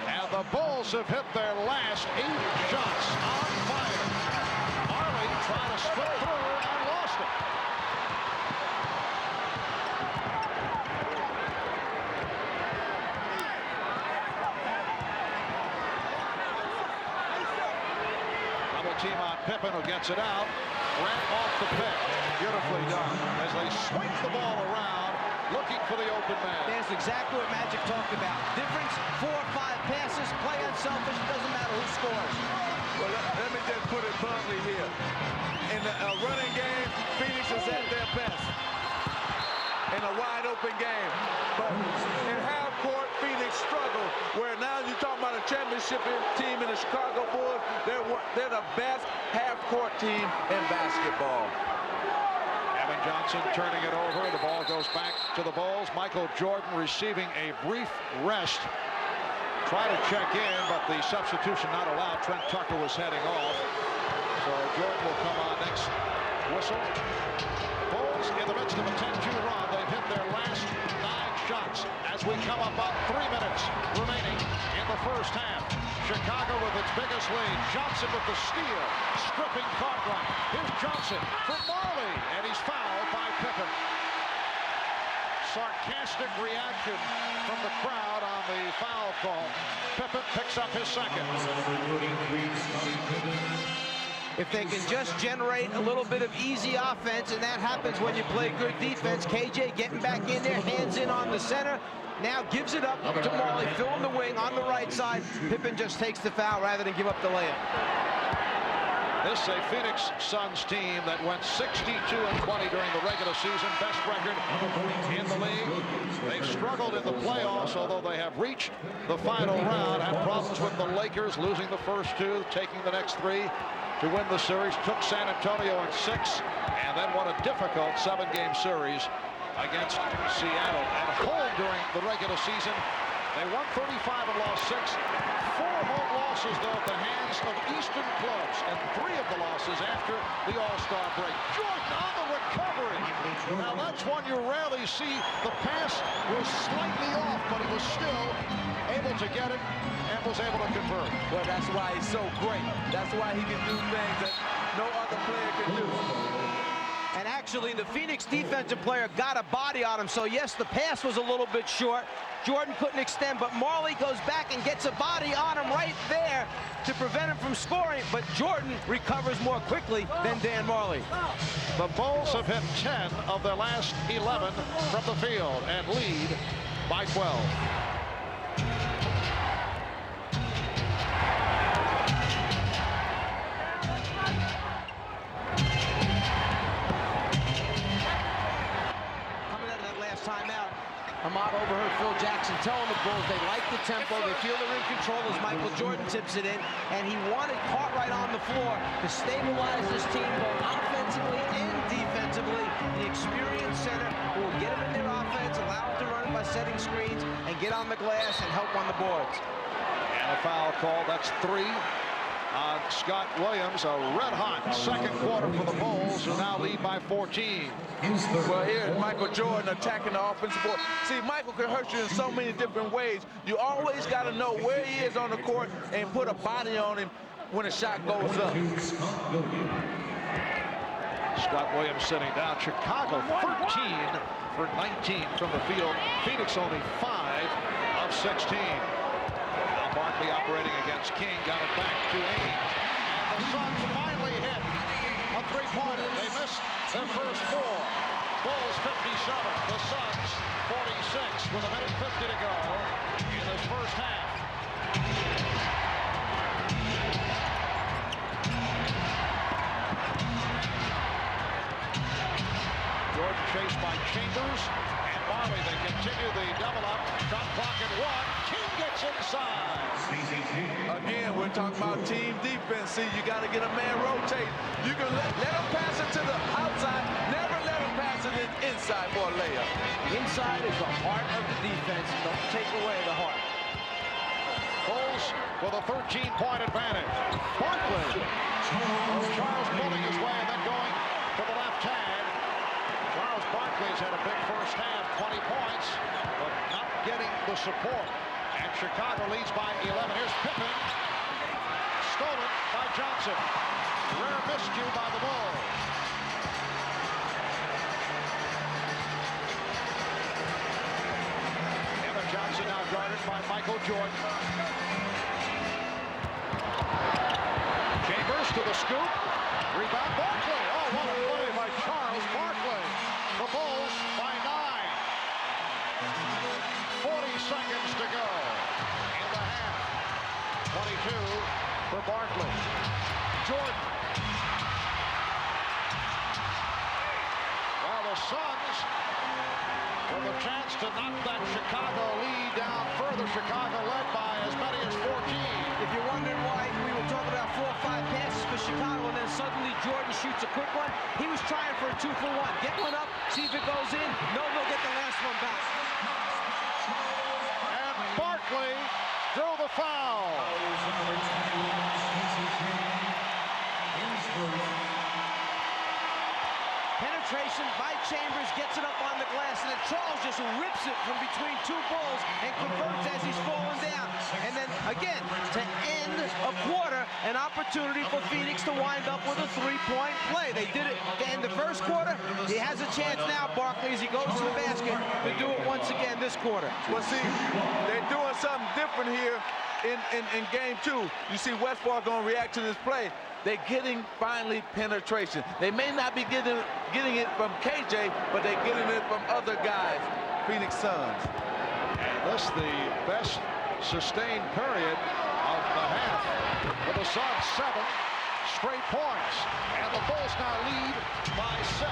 And the Bulls have hit their last 8 shots on fire. Marley trying to split through and lost it. Team on Pippen, who gets it out. Grant off the pick. Beautifully done as they swing the ball around, looking for the open man. That's exactly what Magic talked about. Difference, 4 or 5 passes, play unselfish, it doesn't matter who scores. Well, let me just put it bluntly here. In the running game, Phoenix is at their best. In a wide open game. But in half court, Phoenix struggled. Where now you're talking about a championship team in the Chicago Bulls. They're the best half court team in basketball. Kevin Johnson turning it over. The ball goes back to the Bulls. Michael Jordan receiving a brief rest. Try to check in, but the substitution not allowed. Trent Tucker was heading off. So Jordan will come on next whistle. Bulls in the midst of a 10-2 run. They've hit their last 9 shots as we come up on 3 minutes remaining in the first half. Chicago with its biggest lead. Johnson with the steal, stripping Cartwright. Here's Johnson for Marley, and he's fouled by Pippen. Sarcastic reaction from the crowd on the foul call. Pippen picks up his second. If they can just generate a little bit of easy offense, and that happens when you play good defense. KJ getting back in there, hands in on the center. Now gives it up to Marley, filling the wing on the right side. Pippen just takes the foul rather than give up the layup. This is a Phoenix Suns team that went 62-20 during the regular season, best record in the league. They've struggled in the playoffs, although they have reached the final round. Had problems with the Lakers, losing the first 2, taking the next 3 to win the series. Took San Antonio in 6, and then won a difficult 7-game series against Seattle. At home during the regular season, they won 35 and lost 6. 4 home losses, though, at the hands of Eastern clubs, and 3 of the losses after the All-Star break. Jordan on the recovery. Now, that's one you rarely see. The pass was slightly off, but he was still able to get it and was able to convert. Well, that's why he's so great. That's why he can do things that no other player can do. And actually, Unfortunately, the Phoenix defensive player got a body on him, so yes, the pass was a little bit short. Jordan couldn't extend, but Marley goes back and gets a body on him right there to prevent him from scoring, but Jordan recovers more quickly than Dan Marley. The Bulls have hit 10 of their last 11 from the field and lead by 12. Timeout. Ahmad overheard Phil Jackson telling the Bulls they like the tempo, they feel they're in control as Michael Jordan tips it in, and he wanted Cartwright on the floor to stabilize this team both offensively and defensively. The experienced center who will get them in their offense, allow them to run it by setting screens, and get on the glass and help on the boards. And a foul call, that's 3 on Scott Williams. A red-hot second quarter for the Bulls, who now lead by 14. Well, here's Michael Jordan attacking the offensive board. See, Michael can hurt you in so many different ways. You always got to know where he is on the court and put a body on him when a shot goes up. Scott Williams sitting down. Chicago 13 for 19 from the field. Phoenix only 5 of 16. Now Barkley operating against King. Got it back to Ainge. And the Suns finally hit a three-pointer. They missed their first 4. Bulls 57, the Suns 46 with a minute 50 to go in this first half. Jordan chased by Chambers and Marley. They continue the double up. Shot clock at 1. King gets inside. Again, we're talking about team defense. See, you got to get a man rotate. You can let him pass it to the outside. Never let him pass it inside for a layup. Inside is the heart of the defense. Don't take away the heart. Bulls with a 13-point advantage. Barkley. Charles pulling his way and then going to the left hand. Charles Barkley's had a big first half, 20 points, but not getting the support. And Chicago leads by 11. Here's Pippen. Stolen by Johnson. Rare miscue by the Bulls. Evan Johnson now guarded by Michael Jordan. Chambers to the scoop. Rebound Barkley. Oh, what a play by Charles Barkley. The Bulls by 9. 40 seconds to go in the half. 22 for Barkley. Jordan. Well, the Suns with a chance to knock that Chicago lead down further. Chicago led by as many as 14. If you're wondering why we were talking about 4 or 5 passes for Chicago and then suddenly Jordan shoots a quick one, he was trying for a 2-for-1. Get one up, see if it goes in. No, they'll get the last one back. And Barkley drew the foul. Penetration by Chambers, gets it up on the glass, and then Charles just rips it from between 2 Bulls and converts as he's falling down. And then, again, to end a quarter, an opportunity for Phoenix to wind up with a 3-point play. They did it in the first quarter. He has a chance now, Barkley, as he goes to the basket, to do it once again this quarter. Well, see, they're doing something different here in game 2. You see Westbrook going to react to this play. They're getting finally penetration. They may not be getting it from KJ, but they're getting it from other guys, Phoenix Suns. And this the best sustained period of the half for the Suns. 7 straight points. And the Bulls now lead by 6.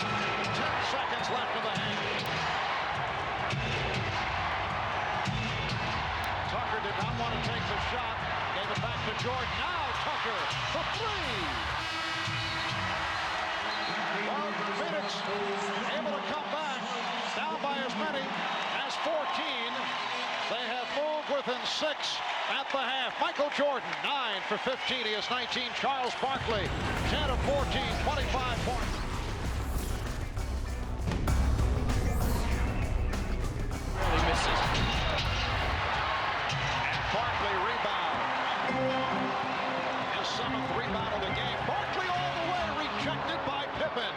10 seconds left in the half. Tucker did not want to take the shot. Gave it back to Jordan. Now Tucker for 3. Well, Phoenix able to come back. Down by as many as 14. They have moved within 6 at the half. Michael Jordan, 9 for 15. He has 19. Charles Barkley, 10 of 14, 25 points. Really misses. And Barkley rebound. His 7th rebound of the game. Barkley all the way, rejected by Pippen.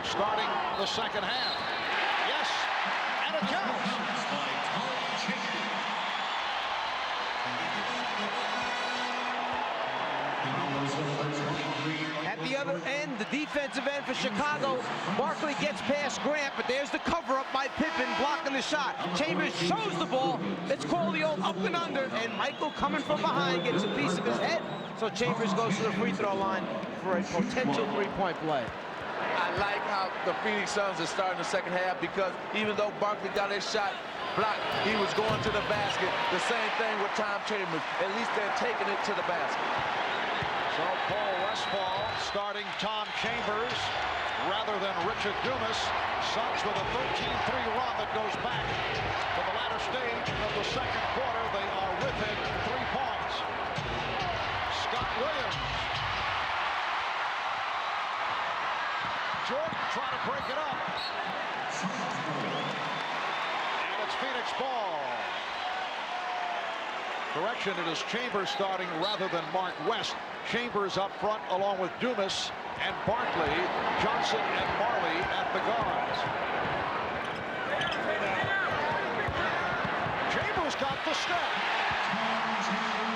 starting the second half. Yes, and it counts. At the other end, the defensive end for Chicago, Barkley gets past Grant, but there's the cover-up by Pippen blocking the shot. Chambers shows the ball. Let's call the old up and under, and Michael coming from behind gets a piece of his head. So Chambers goes to the free throw line for a potential three-point play. I like how the Phoenix Suns are starting the second half, because even though Barkley got his shot blocked, he was going to the basket. The same thing with Tom Chambers. At least they're taking it to the basket. So Paul Westphal starting Tom Chambers rather than Richard Dumas. Suns with a 13-3 run that goes back to the latter stage of the second quarter. They are within 3 points. Scott Williams. Jordan trying to break it up. And it's Phoenix ball. Correction, it is Chambers starting rather than Mark West. Chambers up front along with Dumas and Barkley, Johnson and Marley at the guards. Chambers got the step.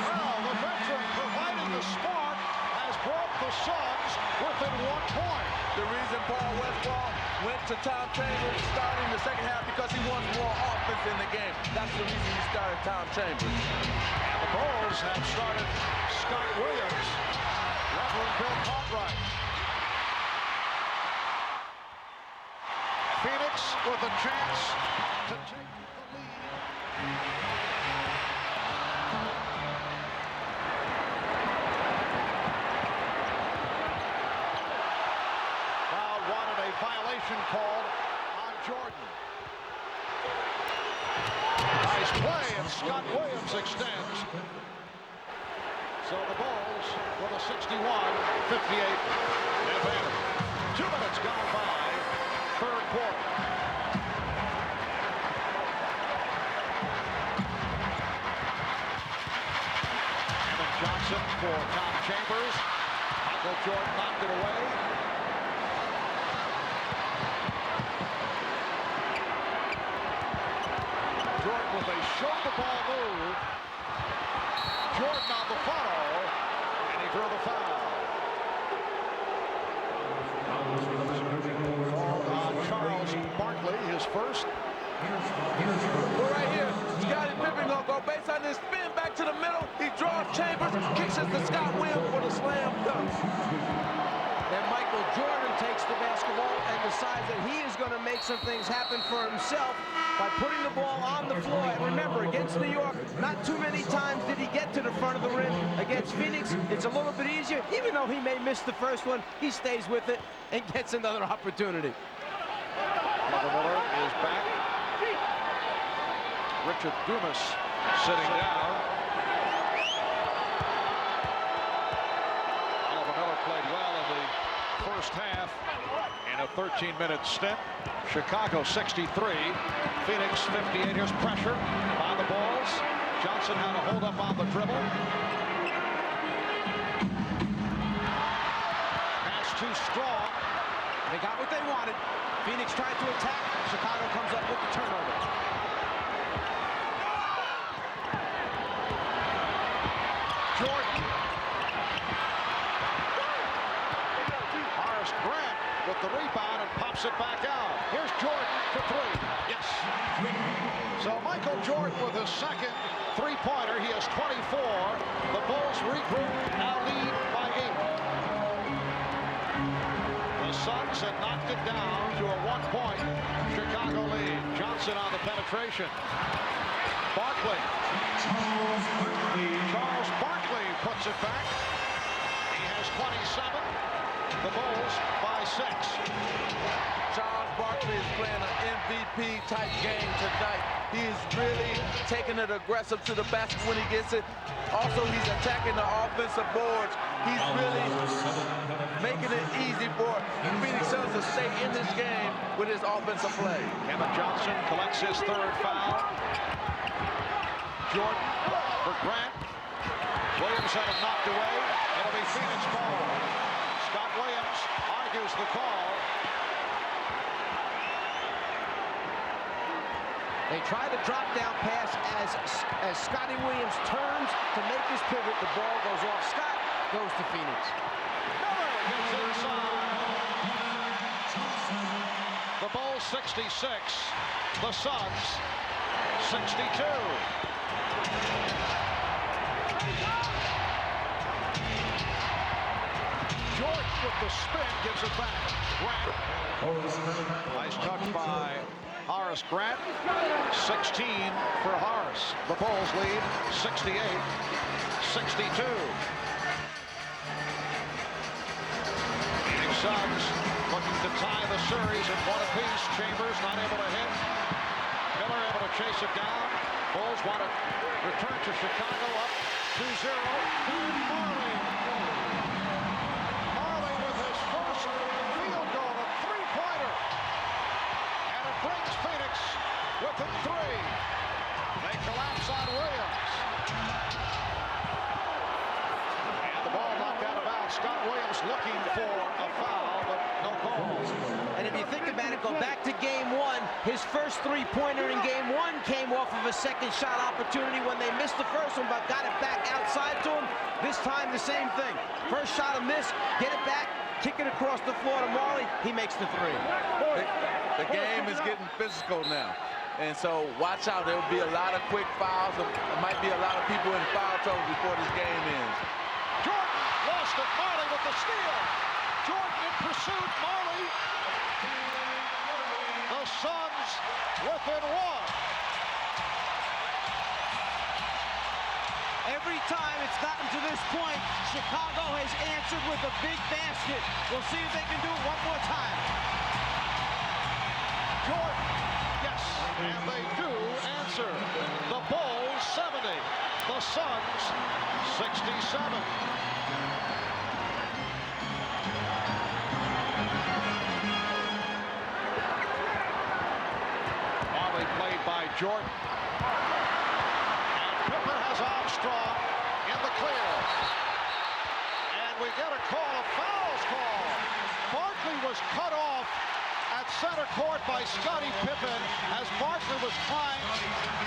Well, the veteran providing the spark has brought the Suns within 1 point. The reason Paul Westbrook went to Tom Chambers starting the second half, because he wants more offense in the game. That's the reason he started Tom Chambers. And the Bulls have started Scott Williams, Reverend Bill Cartwright. Phoenix with a chance to take the lead. Violation called on Jordan. Nice play, and Scott Williams extends. So the Bulls with a 61-58 advantage. 2 minutes gone by, third quarter. Evan Johnson for Tom Chambers. Michael Jordan knocked it away. With a show-the-ball move. Jordan on the follow, and he drew the foul. Charles Barkley, his first. Well, right here, Scottie Pippen gonna go baseline and spin back to the middle. He draws Chambers, kicks it to Scott Williams for the slam dunk. And Michael Jordan takes the basketball and decides that he is going to make some things happen for himself by putting the ball on the floor. And remember, against New York, not too many times did he get to the front of the rim. Against Phoenix, it's a little bit easier. Even though he may miss the first one, he stays with it and gets another opportunity. Miller is back. Richard Dumas sitting down. Miller played well in the first half in a 13-minute stint. Chicago 63, Phoenix 58. Here's pressure by the Bulls. Johnson had to hold up on the dribble. Pass too strong. They got what they wanted. Phoenix tried to attack. Chicago comes up with the turnover. Jordan. Horace Grant with the rebound and pops it back out. Here's Jordan for 3. Yes. So Michael Jordan with his second three-pointer. He has 24. The Bulls regroup, now lead by 8. The Suns had knocked it down to a 1-point Chicago lead. Johnson on the penetration. Barkley. Charles Barkley puts it back. He has 27. The Bulls by 6. Charles Barkley is playing an MVP-type game tonight. He is really taking it aggressive to the basket when he gets it. Also, he's attacking the offensive boards. He's really making it easy for Phoenix Suns to stay in this game with his offensive play. Kevin Johnson collects his third foul. Jordan for Grant. Williams had it knocked away. It'll be Phoenix ball. Scott Williams argues the call. They try the drop down pass as Scottie Williams turns to make his pivot. The ball goes off. Scott goes to Phoenix. Miller gets inside. The Bulls 66. The Suns 62. Jordan with the spin gives it back. Grant. Nice touch by Horace Grant. 16 for Horace. The Bulls lead 68-62. Phoenix Suns looking to tie the series in one apiece. Chambers not able to hit. Miller able to chase it down. Bulls want to return to Chicago up 2-0. Marley. Marley with his first field goal, a three-pointer. And it brings Phoenix within 3. They collapse on Williams. And the ball knocked out of bounds. Scott Williams looking for a foul, but no call. And if you think about it, go back to game 1. His first three-pointer in game 1 came off of a second shot opportunity when they missed the first one, but got it back outside to him. This time, the same thing. First shot a miss, get it back, kick it across the floor to Marley. He makes the 3. The game is getting physical now. And so watch out. There will be a lot of quick fouls. There might be a lot of people in foul trouble before this game ends. Jordan lost it. Marley with the steal. Jordan in pursuit. Marley. The Suns within 1. Every time it's gotten to this point, Chicago has answered with a big basket. We'll see if they can do it one more time. Jordan. Yes, and they do answer. The Bulls 70. The Suns 67. Played by Jordan. And Pippen has Armstrong in the clear. And we get a call, a fouls call. Barkley was cut off at center court by Scottie Pippen as Barkley was trying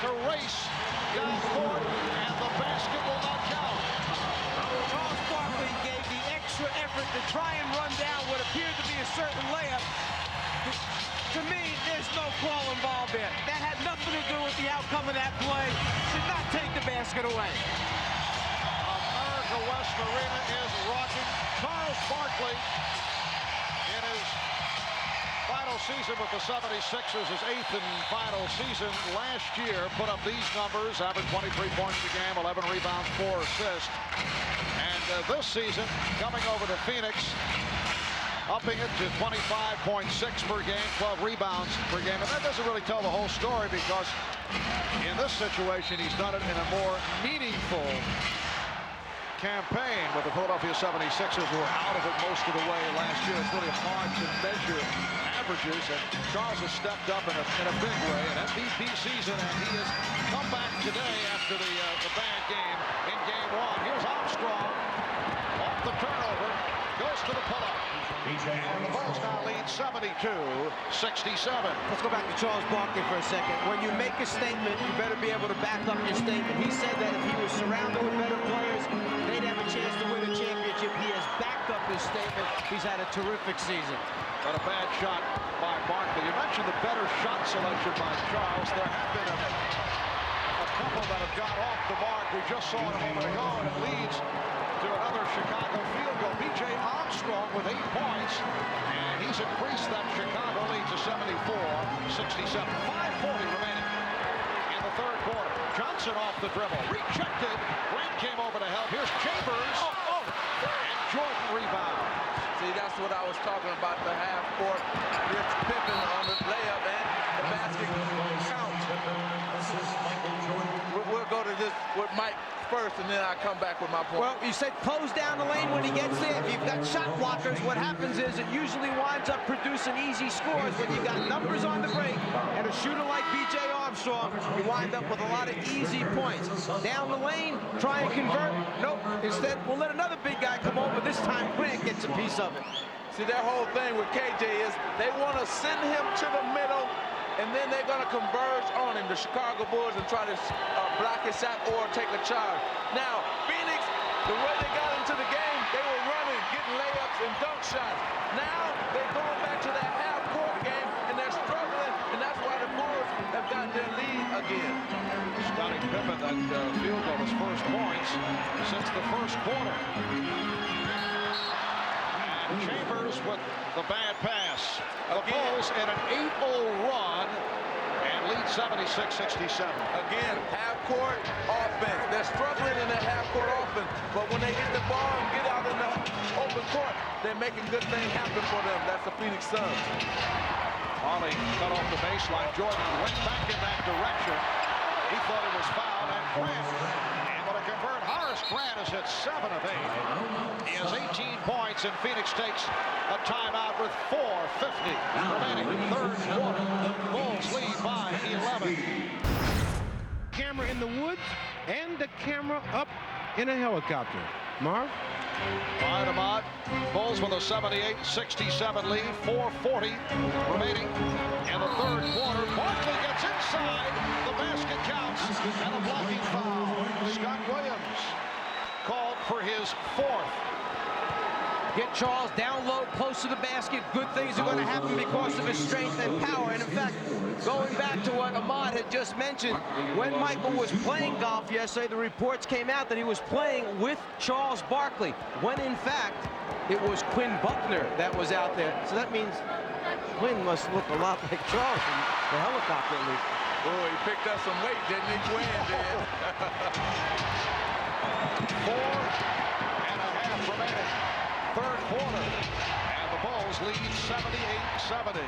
to race down court, and the basket will not count. Charles Barkley gave the extra effort to try and run down what appeared to be a certain layup. To me, there's no call involved there. That had nothing to do with the outcome of that play. Should not take the basket away. America West Arena is rocking. Charles Barkley, in his final season with the 76ers, his 8th and final season last year, put up these numbers, averaged 23 points a game, 11 rebounds, 4 assists. And this season, coming over to Phoenix, upping it to 25.6 per game, 12 rebounds per game. And that doesn't really tell the whole story, because in this situation, he's done it in a more meaningful campaign with the Philadelphia 76ers, who were out of it most of the way last year. It's really hard to measure averages, and Charles has stepped up in a big way, an MVP season, and he has come back today after the bad game in game 1. Here's Armstrong off the turnover, goes to the pull-up. And the Bulls now lead 72-67. Let's go back to Charles Barkley for a second. When you make a statement, you better be able to back up your statement. He said that if he was surrounded with better players, they'd have a chance to win a championship. He has backed up his statement. He's had a terrific season. But a bad shot by Barkley. You mentioned the better shot selection by Charles. There have been a couple that have got off the mark. We just saw it a moment ago, and it leads to another Chicago field goal. B.J. Armstrong with 8 points, and he's increased that Chicago lead to 74-67. 5:40 remaining in the third quarter. Johnson off the dribble, rejected. Grant came over to help. Here's Chambers. And Jordan rebound. See, that's what I was talking about, the half court. Here's Pippen on the layup, and the basket counts. We'll go to this with Mike first, and then I come back with my point. Well, you said close down the lane when he gets there. If you've got shot blockers, what happens is it usually winds up producing easy scores. When you got numbers on the break and a shooter like B.J. Armstrong, you wind up with a lot of easy points. Down the lane, try and convert. Nope. Instead, we'll let another big guy come over. This time, Grant gets a piece of it. See, their whole thing with KJ is they want to send him to the middle and then they're going to converge on him, the Chicago Bulls, and try to block his shot or take a charge. Now, Phoenix, the way they got into the game, they were running, getting layups and dunk shots. Now, they're going back to that half-court game, and they're struggling, and that's why the Bulls have gotten their lead again. Scottie Pippen, that field goal, his first points since the first quarter. And Chambers with the bad pass. The Bulls in an 8-0 run and lead 76-67. Again, half-court offense. They're struggling in that half-court offense, but when they get the ball and get out in the open court, they're making good things happen for them. That's the Phoenix Suns. Barkley cut off the baseline. Jordan went back in that direction. He thought it was fouled, and Grant able to convert. Horace Grant has hit 7 of 8. He has 18 points, and Phoenix takes a timeout with 4:50 remaining. Third quarter. Bulls lead by 11. Camera in the woods and the camera up in a helicopter. Marv? All right, Ahmad. Bulls with a 78-67 lead. 4:40 remaining in the third quarter. Barkley gets inside. The basket counts, and a blocking foul. Scott Williams called for his 4th. Get Charles down low, close to the basket. Good things are going to happen because of his strength and power. And in fact, going back to what Ahmad had just mentioned, when Michael was playing golf yesterday, the reports came out that he was playing with Charles Barkley, when in fact, it was Quinn Buckner that was out there. So that means Quinn must look a lot like Charles in the helicopter at least. Oh, he picked up some weight, didn't he? Quinn did. 4.5 remaining. Third quarter, and the Bulls lead 78-70.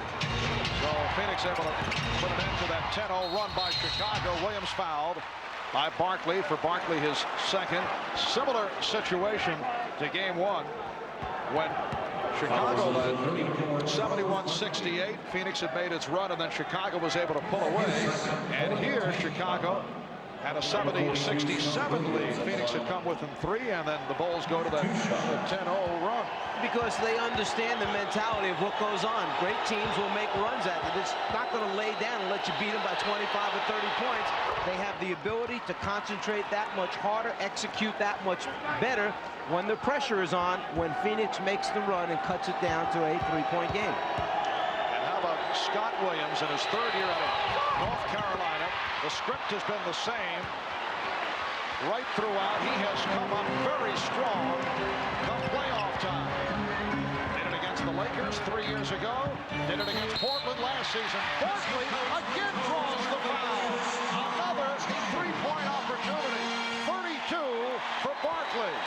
So Phoenix able to put an end to that 10-0 run by Chicago. Williams fouled by Barkley. For Barkley, his second. Similar situation to game 1 when Chicago led 71-68. Phoenix had made its run, and then Chicago was able to pull away. And here, Chicago had a 70-67 lead. Phoenix had come within 3, and then the Bulls go to the 10-0 run. Because they understand the mentality of what goes on. Great teams will make runs at it. It's not going to lay down and let you beat them by 25 or 30 points. They have the ability to concentrate that much harder, execute that much better when the pressure is on, when Phoenix makes the run and cuts it down to a 3-point game. And how about Scott Williams in his 3rd year at North Carolina? The script has been the same right throughout. He has come up very strong come playoff time. Did it against the Lakers 3 years ago. Did it against Portland last season. Barkley again draws the foul. Another 3-point opportunity. 32 for Barkley.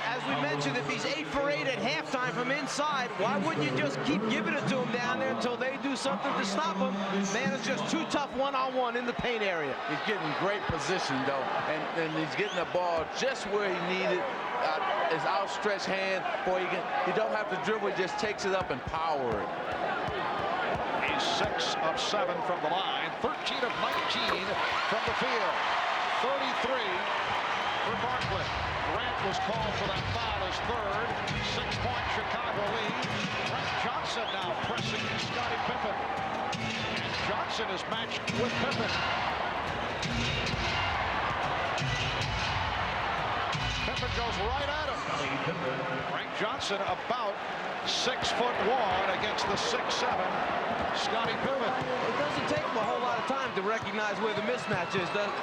As we mentioned, if he's 8 for 8 at halftime from inside, why wouldn't you just keep giving it to him down there until they do something to stop him? Man is just too tough one-on-one in the paint area. He's getting great position, though, and he's getting the ball just where he needed. His outstretched hand, boy, he don't have to dribble, he just takes it up and power it. He's 6 of 7 from the line, 13 of 19 from the field, 33 for Barkley. Grant was called for that foul, his 3rd. 6-point Chicago lead. Grant Johnson now pressing Scottie Pippen. And Johnson is matched with Pippen. Pippen goes right at him. Grant Johnson about 6'1" against the 6'7" Scottie Pippen. It doesn't take him a whole lot of time to recognize where the mismatch is, does it?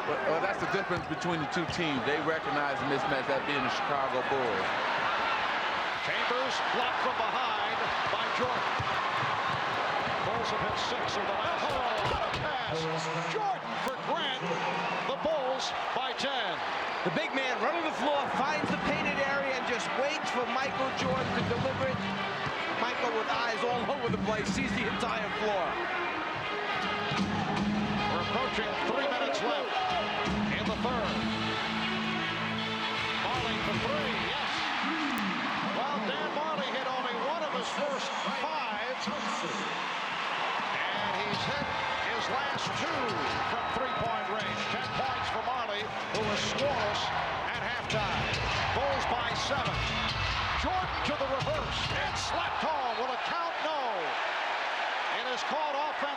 Well, that's the difference between the two teams. They recognize the mismatch, that being the Chicago Bulls. Chambers blocked from behind by Jordan. Bulls have hit 6 of the last. Oh, pass. Jordan for Grant. The Bulls by 10. The big man running the floor, finds the painted area, and just waits for Michael Jordan to deliver it. Michael, with eyes all over the place, sees the entire floor. We're approaching 3 minutes left in the 3rd. Marley for 3, yes. Well, Dan Marley hit only 1 of his first 5. And he's hit his last 2 from 3-point range. 10 points for Marley, who was scoreless at halftime. Bulls by 7. Jordan to the reverse and slapped home. Will it count? No. It is called offense.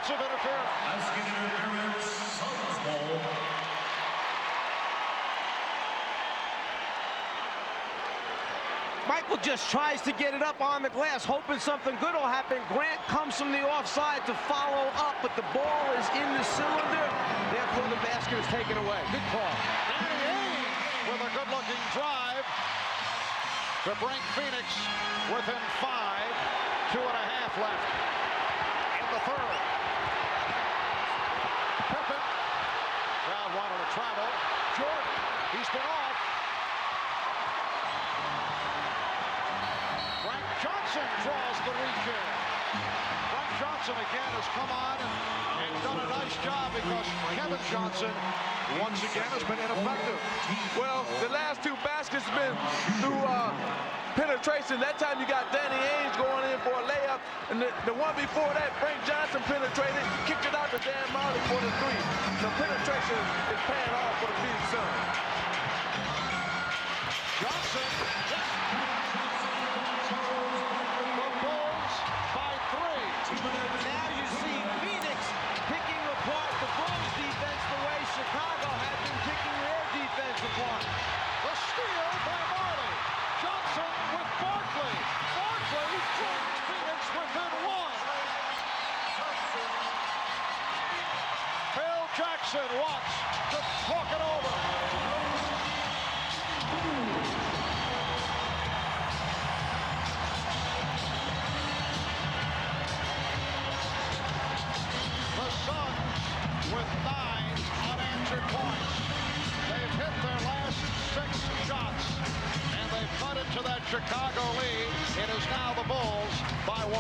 just tries to get it up on the glass, hoping something good will happen. Grant comes from the offside to follow up, but the ball is in the cylinder. Therefore, the basket is taken away. Good call. Danny Ainge with a good-looking drive to bring Phoenix within 5, 2.5 left in the third. Pippen, crowd wanted to travel. Jordan, he's been off. Frank Johnson draws the reach in. Frank Johnson again has come on and done a nice job because Kevin Johnson once again has been ineffective. Well, the last 2 baskets have been through penetration. That time you got Danny Ainge going in for a layup, and the one before that, Frank Johnson penetrated, kicked it out to Dan Marley for the 3. So penetration is paying off for the Phoenix Suns. Johnson, the Bulls by 3. Now you see Phoenix picking apart the Bulls defense the way Chicago had been picking their defense apart. The steal by Marley. Johnson with Barkley. Barkley brings Phoenix within 1. Phil Jackson wants to talk it over. The Suns with 9 unanswered points. They've hit their last 6 shots, and they've cut into that Chicago lead. It is now the Bulls by 1.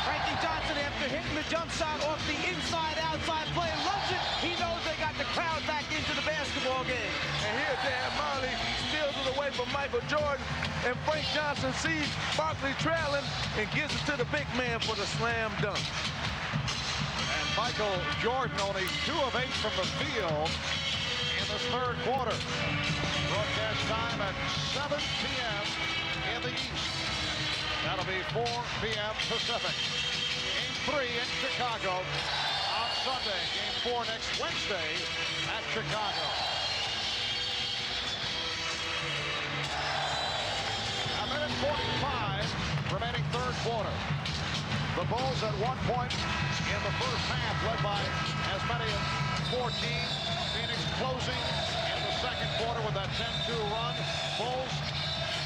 Frankie Johnson, after hitting the jump shot off the inside-outside play, loves it. He knows they got the crowd back into the basketball game. And here Dan Marley steals it away from Michael Jordan, and Frank Johnson sees Barkley trailing and gives it to the big man for the slam dunk. And Michael Jordan only 2 of 8 from the field in this third quarter. Broadcast time at 7 p.m. in the East. That'll be 4 p.m. Pacific. Game 3 in Chicago on Sunday. Game 4 next Wednesday at Chicago. A minute 45 remaining third quarter. The Bulls at 1 point in the first half, led by as many as 14. Phoenix closing in the second quarter with that 10-2 run. Bulls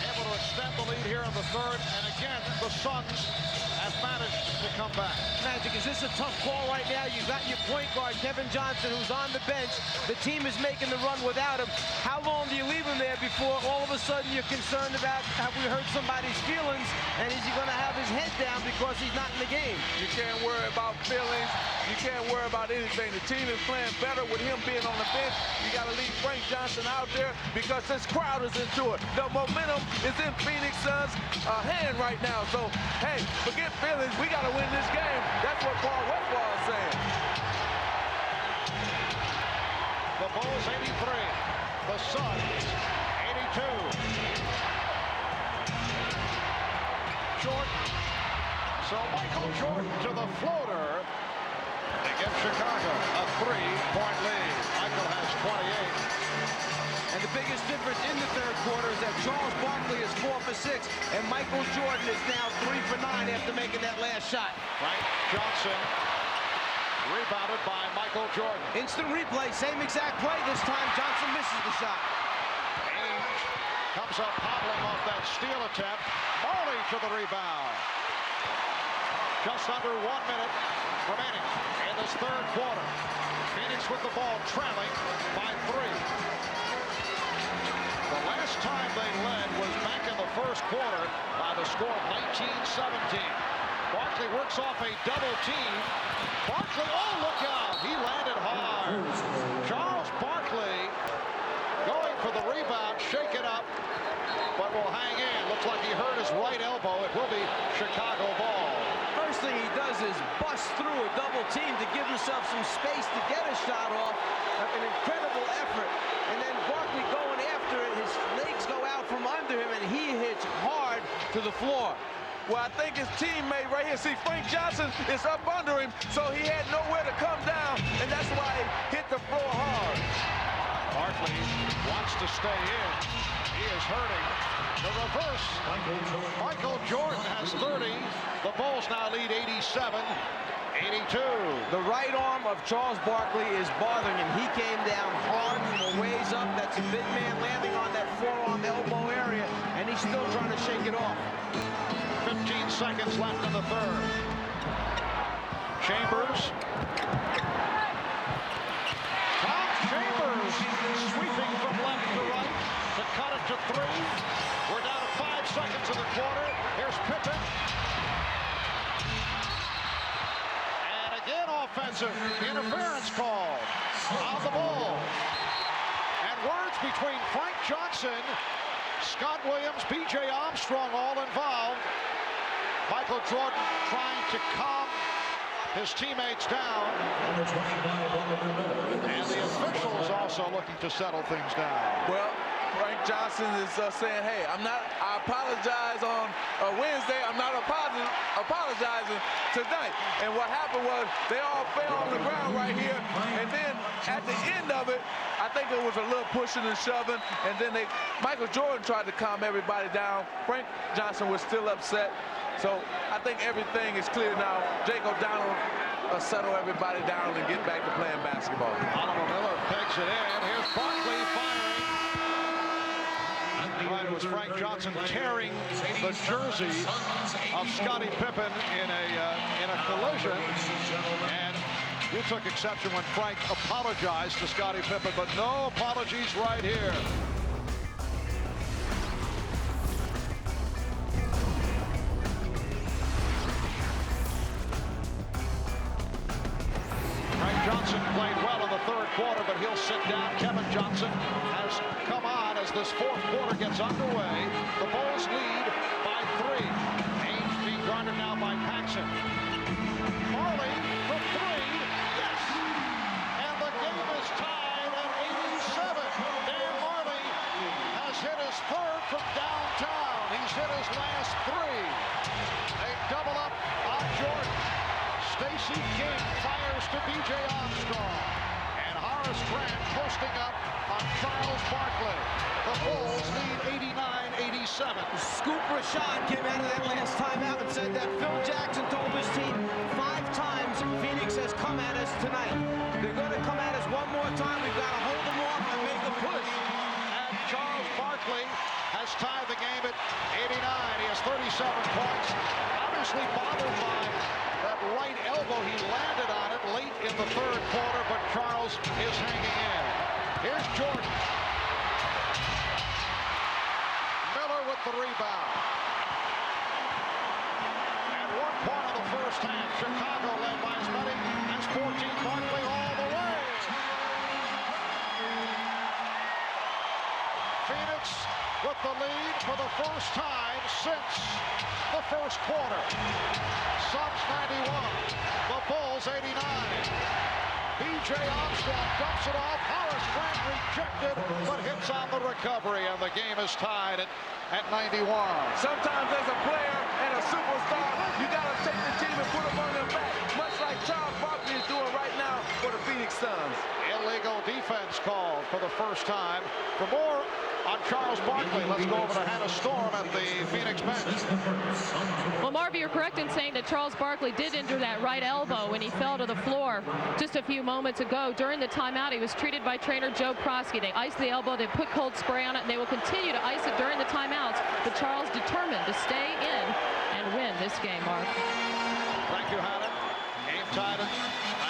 able to extend the lead here in the third, and again, the Suns have managed to come back. Magic, is this a tough call right now? You've got your point guard, Kevin Johnson, who's on the bench. The team is making the run without him. How long do you leave him there before all of a sudden you're concerned about, have we hurt somebody's feelings, and is he going to have his head down because he's not in the game? You can't worry about feelings. You can't worry about anything. The team is playing better with him being on the bench. You got to leave Frank Johnson out there because this crowd is into it. The momentum is in Phoenix Suns' hand right now. So, hey, forget feelings. We got to win this game. That's what Paul Westbrook is saying. The Bulls 83. The Suns 82. Jordan. So Michael Jordan to the floater. They give Chicago a 3-point lead. Michael has 28. And the biggest difference in the third quarter is that Charles Barkley is 4 for 6, and Michael Jordan is now 3 for 9 after making that last shot. Frank Johnson rebounded by Michael Jordan. Instant replay, same exact play. This time Johnson misses the shot. Ainge comes up hobbling off that steal attempt. Marley to the rebound. Just under 1 minute remaining in this third quarter. Phoenix with the ball trailing by 3. The last time they led was back in the first quarter by the score of 19-17. Barkley works off a double team. Barkley, oh, look out. He landed hard. Charles Barkley going for the rebound, shake it up, but will hang in. Looks like he hurt his right elbow. It will be Chicago ball. First thing he does is bust through a double team to give himself some space to get a shot off. An incredible effort. And then Barkley going after it. His legs go out from under him, and he hits hard to the floor. Well, I think his teammate right here, see, Frank Johnson is up under him, so he had nowhere to come down, and that's why he hit the floor hard. Barkley wants to stay in. He is hurting. The reverse. Michael Jordan has 30. The Bulls now lead 87-82. The right arm of Charles Barkley is bothering him. He came down hard from a ways up. That's a big man landing on that forearm elbow area, and he's still trying to shake it off. 15 seconds left in the third. Chambers. Tom Chambers sweeping from left to right to cut it to 3. We're down to 5 seconds in the quarter. Here's Pippen. And again offensive interference called on the ball. And words between Frank Johnson, Scott Williams, B.J. Armstrong all involved. Michael Jordan trying to calm his teammates down. And the officials also looking to settle things down. Well, Frank Johnson is saying, hey, I apologize on Wednesday. I'm not apologizing tonight. And what happened was they all fell on the ground right here. And then at the end of it, I think it was a little pushing and shoving. And then Michael Jordan tried to calm everybody down. Frank Johnson was still upset. So I think everything is clear now. Jake O'Donnell will settle everybody down and get back to playing basketball. Oliver Miller pegs it in. Here's Barkley firing. It was Frank Johnson tearing the jersey of Scottie Pippen in a collision. And you took exception when Frank apologized to Scottie Pippen, but no apologies right here. Johnson played well in the third quarter, but he'll sit down. Kevin Johnson has come on as this fourth quarter gets underway. The Bulls lead by 3. Ainge being guarded now by Paxson. Marley for 3. Yes! And the game is tied at 87. Dan Marley has hit his third from downtown. He's hit his last 3. They double up on Jordan. Stacey King fires to B.J. Armstrong. And Horace Grant posting up on Charles Barkley. The Bulls lead 89-87. Scoop Rashad came out of that last timeout and said that Phil Jackson told his team 5 times Phoenix has come at us tonight. They're going to come at us one more time. We've got to hold them off and make a push. And Charles Barkley has tied the game at 89. He has 37 points. Obviously bothered by that right elbow. He landed on it late in the third quarter, but Charles is hanging in. Here's Jordan. Miller with the rebound. At one point in the first half, Chicago led by as many as 14. Barkley all the way. Phoenix with the lead for the first time since the first quarter. Suns 91, the Bulls 89. B.J. Armstrong dumps it off. Horace Grant rejected, but hits on the recovery, and the game is tied at 91. Sometimes as a player and a superstar, you got to take the team and put them on their back, much like Charles Barkley is doing right now for the Phoenix Suns. Illegal defense called for the first time. For more on Charles Barkley, let's go over to Hannah Storm at the Phoenix bench. Well, Marvy, you're correct in saying that Charles Barkley did injure that right elbow when he fell to the floor just a few moments ago. During the timeout, he was treated by trainer Joe Prosky. They iced the elbow, they put cold spray on it, and they will continue to ice it during the timeouts. But Charles determined to stay in and win this game, Mark. Thank you, Hannah. Game tied at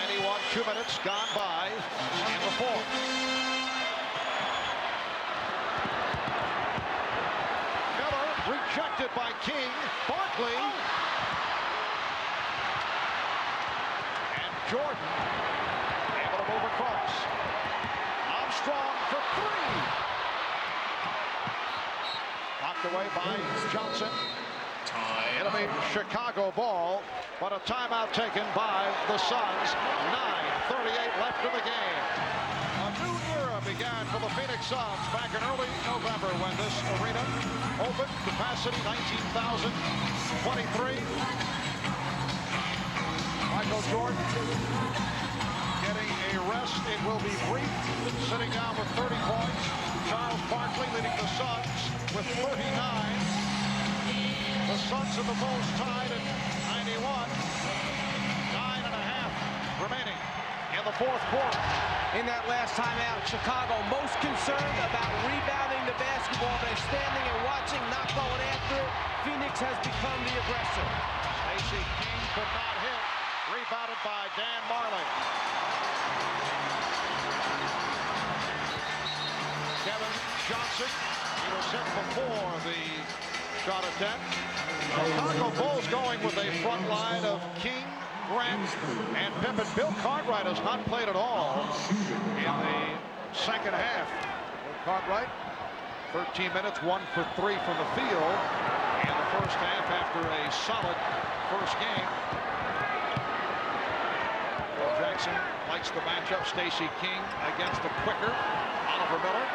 91, 2 minutes gone by in the fourth. Rejected by King. Barkley. And Jordan able to move across. Armstrong for 3. Knocked away by Johnson. It'll be Chicago ball, but a timeout taken by the Suns. 9:38 left in the game. A new era began for the Phoenix Suns back in early November when this arena opened. Capacity 19,023. Michael Jordan getting a rest. It will be brief. Sitting down with 30 points. Barkley leading the Suns with 39. The Suns and the Bulls tied at 91. 9.5 remaining in the fourth quarter. In that last timeout, Chicago most concerned about rebounding the basketball. They're standing and watching, not going after it. Phoenix has become the aggressor. Tracy King could not hit. Rebounded by Dan Marley. Kevin Johnson, he was hit before the shot attempt. Chicago Bulls going with a front line of King, Grant, and Pippen. Bill Cartwright has not played at all in the second half. Bill Cartwright, 13 minutes, 1 for 3 from the field in the first half after a solid first game. Bill Jackson likes the matchup. Stacey King against the quicker Oliver Miller.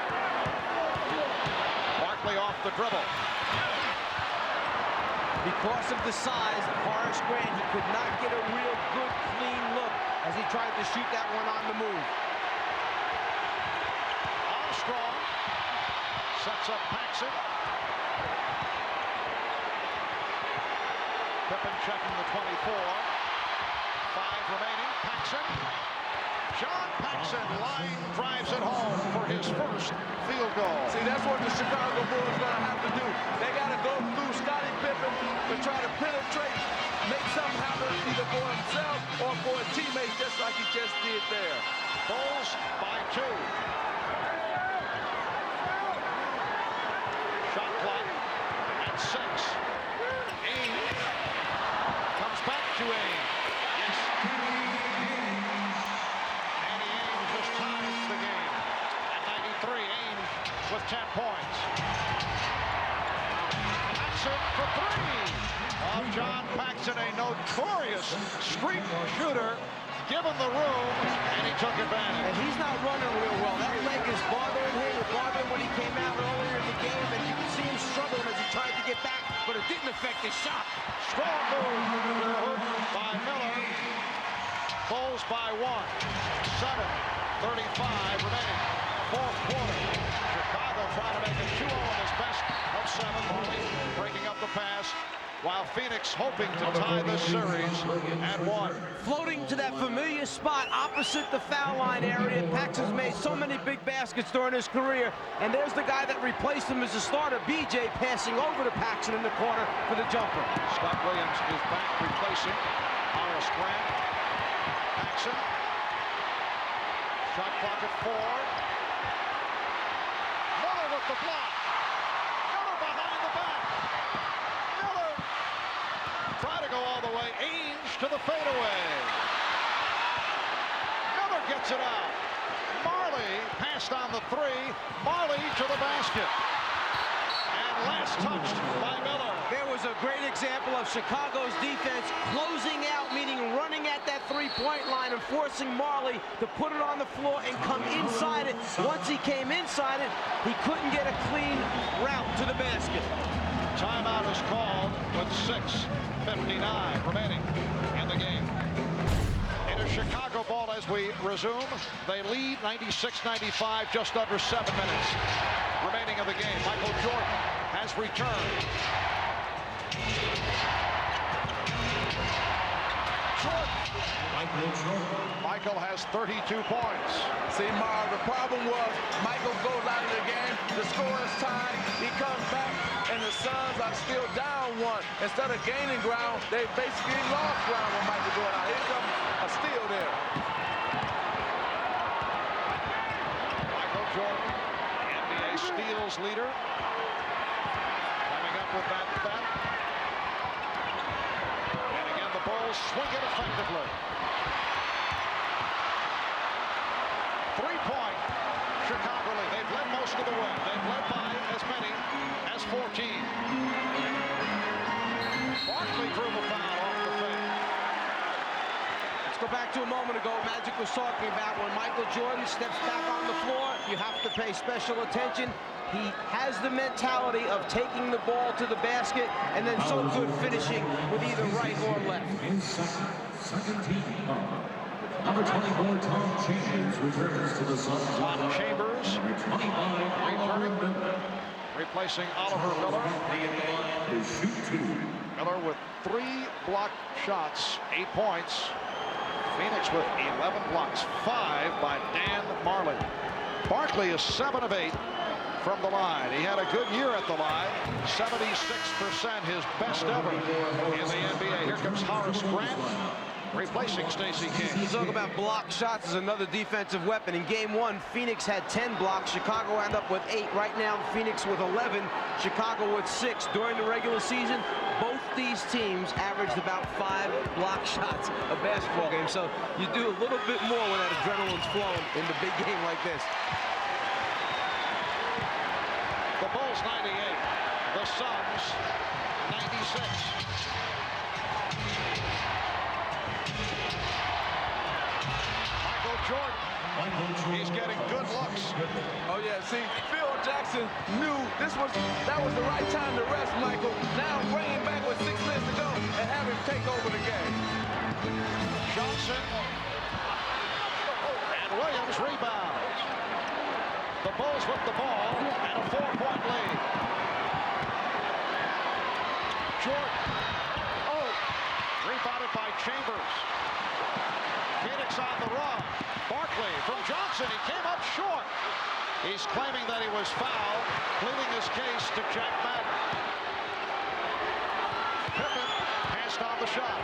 Barkley off the dribble. Because of the size of Horace Grant, he could not get a real good, clean look as he tried to shoot that one on the move. Armstrong sets up Paxson. Pippen checking the 24. 5 remaining. Paxson. John Paxson line drives it home for his first field goal. See, that's what the Chicago Bulls are going to have to do. They got to go through Scottie Pippen to try to penetrate, make something happen either for himself or for his teammates, just like he just did there. Bulls by 2. Shot clock at 6. Ainge comes back to Ainge. Yes. The game at 93. Ainge with 10 points. Paxson for 3 of John Paxson, a notorious street shooter, given the room, and he took advantage. And he's not running real well. That leg is bothering him. It bothered him when he came out earlier in the game, and you can see him struggling as he tried to get back, but it didn't affect his shot. Strong move by Miller. Bulls by 1. 7:35 remaining. Fourth quarter. Chicago trying to make it 2-0 in his best of 7. Marley breaking up the pass, while Phoenix hoping to tie this series at 1. Floating to that familiar spot opposite the foul line area. Paxson's made so many big baskets during his career, and there's the guy that replaced him as a starter, BJ, passing over to Paxson in the corner for the jumper. Scott Williams is back replacing Horace Grant. Paxson. Shot clock at 4. Miller with the block. Miller behind the back. Miller try to go all the way. Ainge to the fadeaway. Miller gets it out. Marley passed on the 3. Marley to the basket. And last touched by Miller. There was a great example of Chicago's defense closing out, meaning running at that three-point line and forcing Marley to put it on the floor and come inside it. Once he came inside it, he couldn't get a clean route to the basket. Timeout is called with 6:59 remaining in the game. It is Chicago ball as we resume. They lead 96-95, just under 7 minutes remaining of the game. Michael Jordan has returned. Michael has 32 points. See, Marv, the problem was Michael goes out of the game, the score is tied, he comes back, and the Suns are still down 1. Instead of gaining ground, they basically lost ground when Michael goes out. Here comes a steal there. Michael Jordan, NBA steals leader, coming up with that bet. And again, the Bulls swing it effectively. 3-point Chicago lead. They've led most of the way. They've led by as many as 14. Barkley drew the foul off the fake. Let's go back to a moment ago. Magic was talking about when Michael Jordan steps back on the floor, you have to pay special attention. He has the mentality of taking the ball to the basket and then so good finishing with either right or left. Number 24, Tom Chambers, returns to the Suns. Tom Chambers Number 25, returning, replacing Oliver Miller. Miller with 3 blocked shots, 8 points. Phoenix with 11 blocks, 5 by Dan Marley. Barkley is 7 of 8 from the line. He had a good year at the line. 76%, his best ever in the NBA. Here comes Horace Grant, replacing Stacey King. You talk about block shots as another defensive weapon. In game 1, Phoenix had 10 blocks. Chicago ended up with 8. Right now, Phoenix with 11. Chicago with 6. During the regular season, both these teams averaged about 5 block shots a basketball game. So you do a little bit more when that adrenaline's flowing in the big game like this. The Bulls 98, the Suns 96. Michael Jordan, he's getting good looks. Oh yeah, see, Phil Jackson knew that was the right time to rest Michael. Now bring him back with 6 minutes to go and have him take over the game. Johnson and Williams rebounds. The Bulls with the ball and a 4-point lead. Jordan, rebounded by Chambers. Phoenix on the run. Barkley from Johnson, he came up short. He's claiming that he was fouled, pleading his case to Jack Madden. Pippen passed on the shot.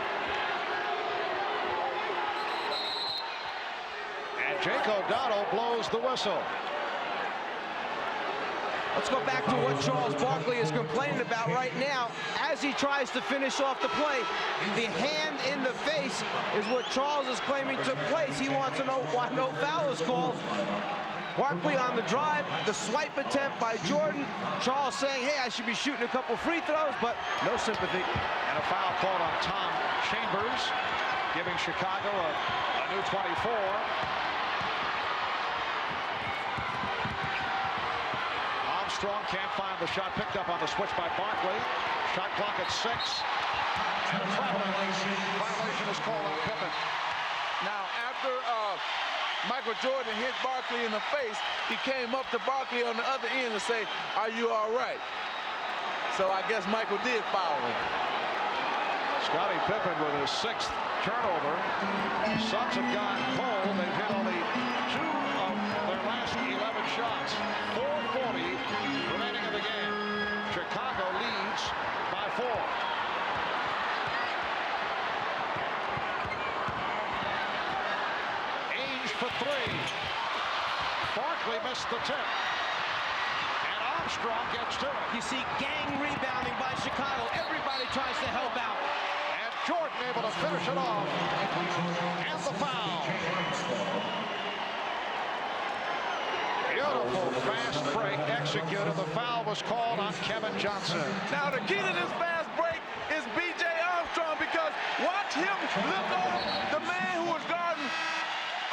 And Jake O'Donnell blows the whistle. Let's go back to what Charles Barkley is complaining about right now as he tries to finish off the play. The hand in the face is what Charles is claiming took place. He wants to know why no foul is called. Barkley on the drive, the swipe attempt by Jordan. Charles saying, hey, I should be shooting a couple free throws, but no sympathy. And a foul called on Tom Chambers, giving Chicago a new 24. Armstrong can't find the shot, picked up on the switch by Barkley. Shot clock at 6. And a violation is called on Pippen. Now, after Michael Jordan hit Barkley in the face, he came up to Barkley on the other end and say, are you all right? So I guess Michael did foul him. Scottie Pippen with his 6th turnover. Suns have gone cold. They've hit only 2 of their last 11 shots. 4:40 remaining in the game. Chicago leads by 4. Ainge for 3. Barkley missed the tip. And Armstrong gets to it. You see gang rebounding by Chicago. Everybody tries to help out. And Jordan able to finish it off. And the foul. Beautiful fast break executed. The foul was called on Kevin Johnson. Now the key to this fast break is B.J. Armstrong, because watch him look off the man who was guarding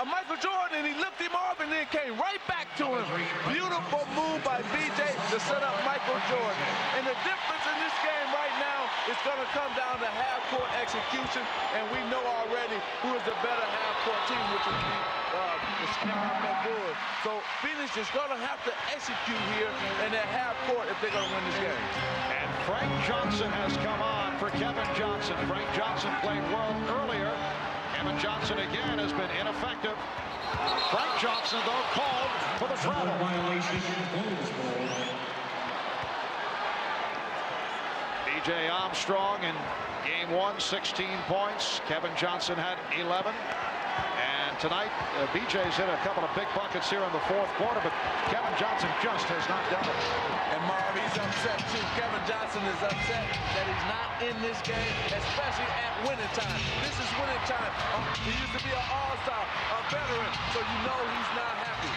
Michael Jordan, and he looked him off and then came right back to him. Beautiful move by B.J. to set up Michael Jordan. And the difference in this game right now is going to come down to half-court execution, and we know already who is the better half-court team, which would be the Chicago Bulls. So Phoenix is going to have to execute here in that half-court if they're going to win this game. And Frank Johnson has come on for Kevin Johnson. Frank Johnson played well earlier. Kevin Johnson again has been ineffective. Frank Johnson, though, called for the travel. B.J. Armstrong in game 1, 16 points. Kevin Johnson had 11. And tonight, B.J.'s hit a couple of big buckets here in the 4th quarter, but Kevin Johnson just has not done it. And Marv, he's upset too. Kevin Johnson is upset that he's not in this game, especially at winning time. This is winning time. He used to be an all-star, a veteran, so you know he's not happy.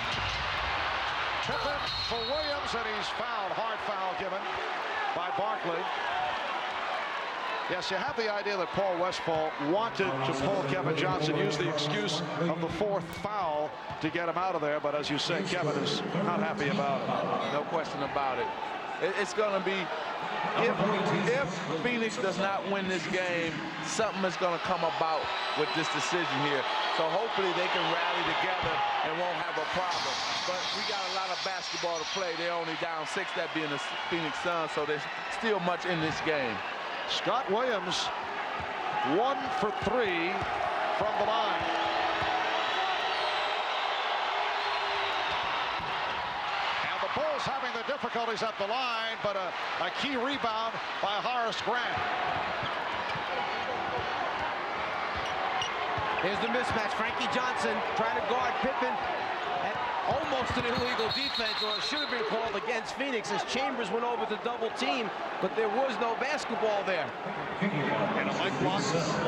Pippen for Williams, and he's fouled. Hard foul given by Barkley. Yes, you have the idea that Paul Westphal wanted to pull Kevin Johnson, use the excuse of the 4th foul to get him out of there, but as you say, Kevin is not happy about it. No question about it. It's going to be, if Phoenix does not win this game, something is going to come about with this decision here. So hopefully they can rally together and won't have a problem. But we got a lot of basketball to play. They're only down 6, that being the Phoenix Suns, so there's still much in this game. Scott Williams, 1 for 3 from the line. And the Bulls having the difficulties at the line, but a key rebound by Horace Grant. Here's the mismatch. Frankie Johnson trying to guard Pippen at almost an illegal defense, or it should have been called against Phoenix as Chambers went over to double team, but there was no basketball there. And a Mike block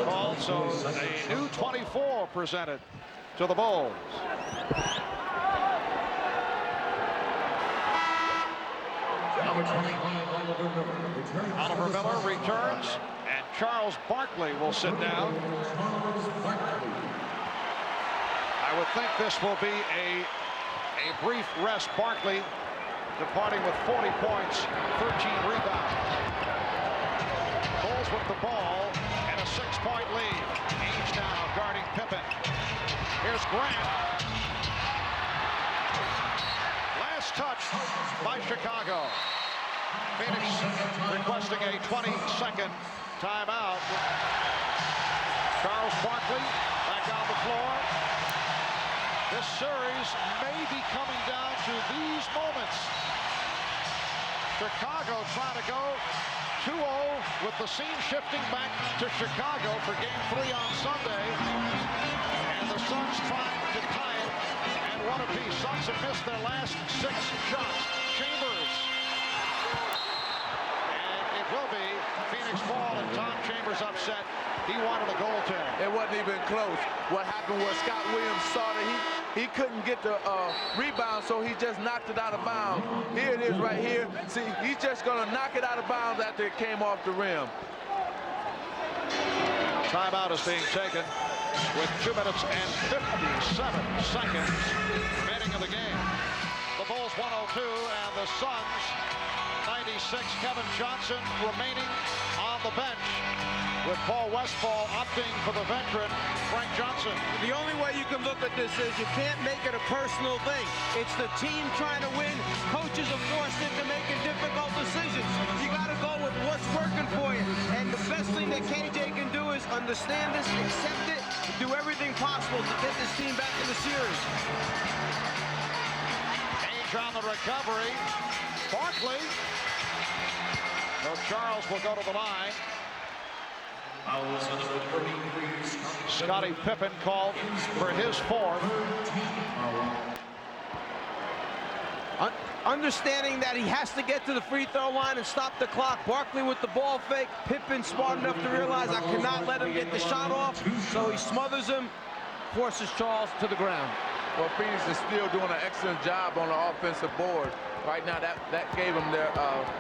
called, so a new 24 presented to the Bulls. Oliver Miller returns, and Charles Barkley will sit down. I would think this will be a brief rest. Barkley departing with 40 points, 13 rebounds. Bulls with the ball and a 6-point lead. Ainge now guarding Pippen. Here's Grant. Last touch by Chicago. Phoenix requesting a 20-second timeout. Charles Barkley back on the floor. This series may be coming down to these moments. Chicago trying to go 2-0 with the scene shifting back to Chicago for Game 3 on Sunday. And the Suns trying to tie it and one apiece. Suns have missed their last 6 shots. Chambers. And it will be Phoenix ball, and Tom Chambers upset. He wanted a goaltend. It wasn't even close. What happened was Scott Williams saw that he couldn't get the rebound, so he just knocked it out of bounds. Here it is right here. See, he's just going to knock it out of bounds after it came off the rim. Timeout is being taken with 2 minutes and 57 seconds remaining in the game. The Bulls 102 and the Suns 96. Kevin Johnson remaining on the bench, with Paul Westphal opting for the veteran, Frank Johnson. The only way you can look at this is you can't make it a personal thing. It's the team trying to win. Coaches are forced into making difficult decisions. You got to go with what's working for you. And the best thing that KJ can do is understand this, accept it, do everything possible to get this team back in the series. Ainge on the recovery. Barkley. So Charles will go to the line. Scottie Pippen called for his 4th. Understanding that he has to get to the free throw line and stop the clock. Barkley with the ball fake. Pippen smart enough to realize I cannot let him get the shot off. So he smothers him, forces Charles to the ground. Well, Phoenix is still doing an excellent job on the offensive board. Right now, that gave them their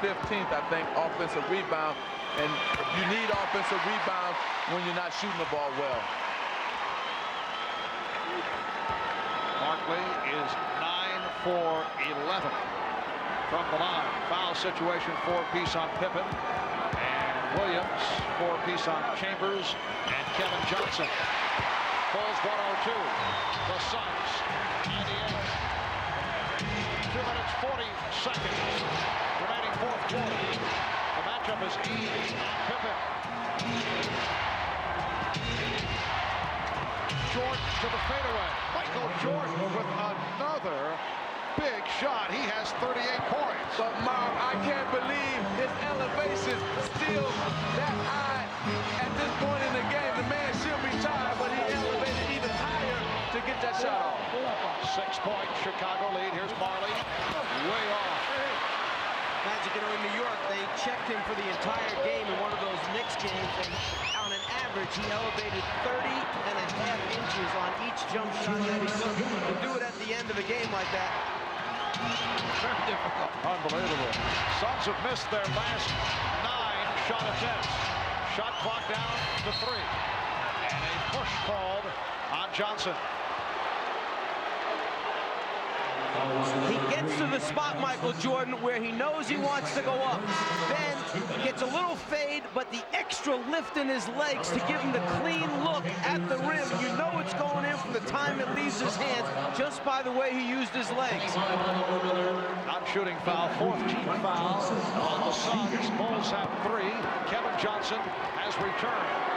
15th, I think, offensive rebound. And you need offensive rebounds when you're not shooting the ball well. Barkley is 9 for 11 from the line. Foul situation, 4-piece on Pippen. And Williams, 4-piece on Chambers and Kevin Johnson. Bulls 102. The Suns 98. 2 minutes 40 seconds remaining, 4th quarter. The matchup is Ainge on Pippen. Jordan to the fadeaway. Michael Jordan with another big shot. He has 38 points. But, Mom, I can't believe his elevation still that high at this point in the game. The man should be tired, but he elevated even higher to get that shot off. 6-point Chicago lead. Here's Marley. Way off. Magic, in New York, they checked him for the entire game in one of those Knicks games, and on an average, he elevated 30.5 inches on each jump shot that he took. To do it at the end of the game like that, very difficult. Unbelievable. Suns have missed their last 9 shot attempts. Shot clock down to 3. And a push called on Johnson. He gets to the spot, Michael Jordan, where he knows he wants to go up. Then gets a little fade, but the extra lift in his legs to give him the clean look at the rim. You know it's going in from the time it leaves his hands, just by the way he used his legs. Not shooting foul, fourth team foul on the Suns. Bulls have 3. Kevin Johnson has returned.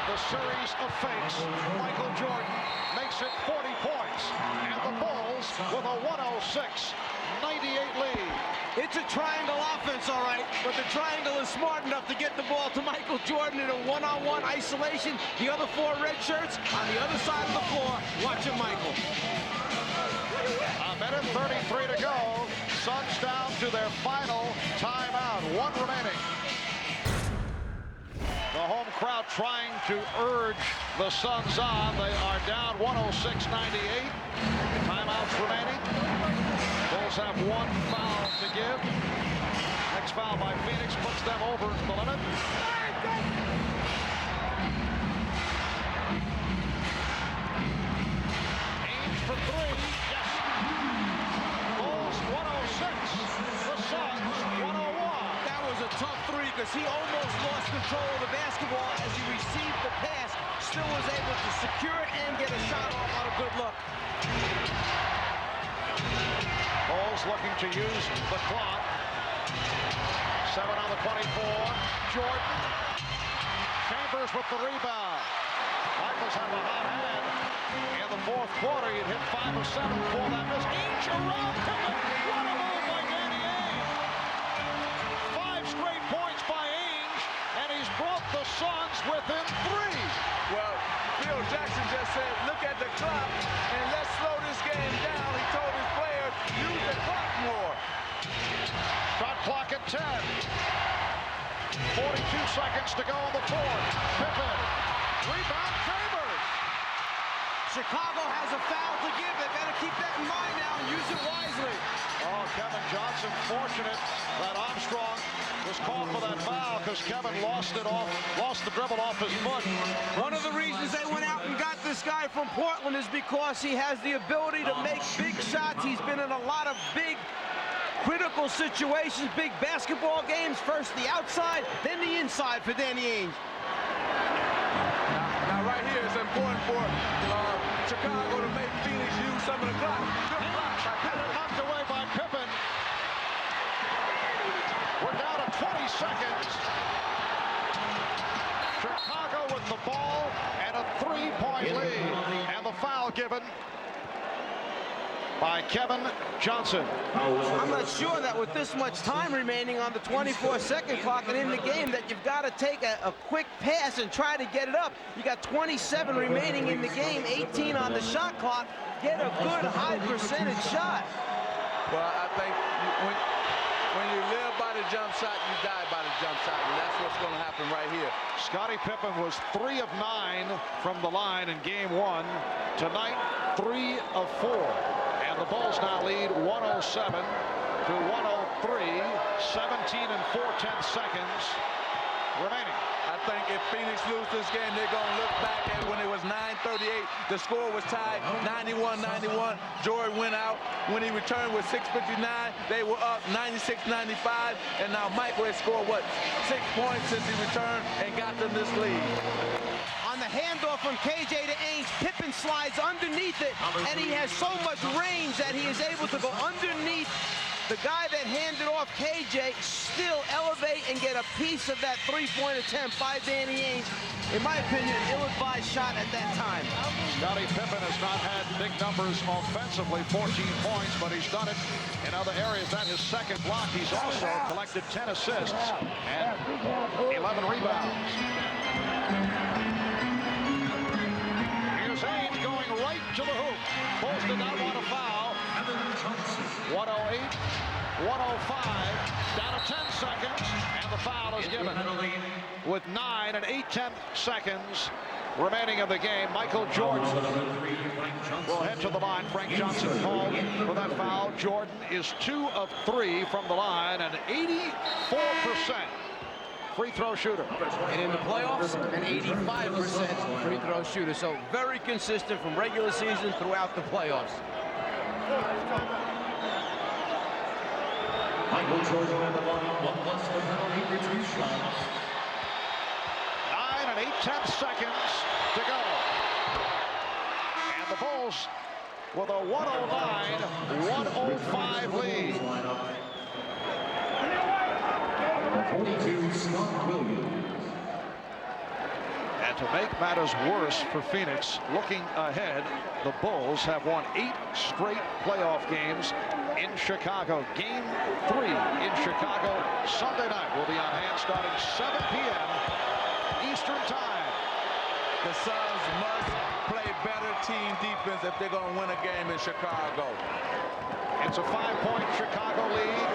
The series of fakes, Michael Jordan makes it 40 points, and the Bulls with a 106-98 lead. It's a triangle offense, all right, but the triangle is smart enough to get the ball to Michael Jordan in a one-on-one isolation. The other 4 red shirts on the other side of the floor watching Michael. A minute 33 to go. Suns down to their final timeout. 1 remaining. The home crowd trying to urge the Suns on. They are down 106-98. Timeouts remaining. Bulls have 1 foul to give. Next foul by Phoenix puts them over the limit. Ainge for 3. Yes. Bulls 106. The Suns 101. That was a tough 3 because he almost lost control of the basketball as he received the pass. Still was able to secure it and get a shot off on a good look. Bulls looking to use the clock. 7 on the 24. Jordan. Chambers with the rebound. Michaels have a hot hand. In the 4th quarter, he'd hit 5 of 7 for that miss. Ainge around Pippen. What a move by Danny Ainge. 5 straight points by Ainge, and he's brought the Suns within 3. Well, Phil Jackson just said, look at the clock, and let's slow this game down. He told his players, use the clock more. Shot clock at 10. 42 seconds to go in the 4th. Pippen. Rebound, Chambers. Chicago has a foul to give. They better keep that in mind now and use it wisely. Oh, Kevin Johnson fortunate that Armstrong was called for that foul because Kevin lost the dribble off his foot. One of the reasons they went out and got this guy from Portland is because he has the ability to make big shots. He's been in a lot of big critical situations, big basketball games. First the outside, then the inside for Danny Ainge. Now right here, it's important for Chicago to make Phoenix use some of the clock. Good block by Pippen. Knocked away by Pippen. We're down to 20 seconds. Chicago with the ball and a 3-point lead. And the foul given by Kevin Johnson. I'm not sure that with this much time remaining on the 24-second clock and in the game that you've got to take a quick pass and try to get it up. You got 27 remaining in the game, 18 on the shot clock. Get a good high percentage shot. Well, I think when you live by the jump shot, you die by the jump shot, and that's what's going to happen right here. Scottie Pippen was 3 of 9 from the line in game 1. Tonight, 3 of 4. And the Bulls now lead 107 to 103. 17 and 4/10 seconds remaining. I think if Phoenix lose this game, they're going to look back at when it was 9:38. The score was tied 91-91. Jordan went out. When he returned with 6:59, they were up 96-95. And now Michael has scored, what, 6 points since he returned and got them this lead. On the handoff from KJ to Ainge, Pippen slides underneath it, and he has so much range that he is able to go underneath the guy that handed off KJ, still elevate and get a piece of that 3-point attempt by Danny Ainge. In my opinion, ill-advised shot at that time. Scottie Pippen has not had big numbers offensively, 14 points, but he's done it in other areas. That is second block. He's also collected 10 assists and 11 rebounds. Here's Ainge going right to the hoop. Bulls did not want a foul. 108, 105, down to 10 seconds, and the foul is given. With 9 and 8/10 seconds remaining of the game, Michael Jordan will head to the line. Frank Johnson called for that foul. Jordan is 2 of 3 from the line, and 84% free throw shooter. And in the playoffs, an 85% free throw shooter. So very consistent from regular season throughout the playoffs. Michael Jordan on the line, one plus the penalty for 2 shots. 9 and 8/10 seconds to go. And the Bulls with a 109-105 lead. 42, Scott Williams. And to make matters worse for Phoenix, looking ahead, the Bulls have won 8 straight playoff games in Chicago. Game 3 in Chicago Sunday night will be on hand starting 7 p.m. Eastern Time. The Suns must play better team defense if they're going to win a game in Chicago. It's a 5-point Chicago lead.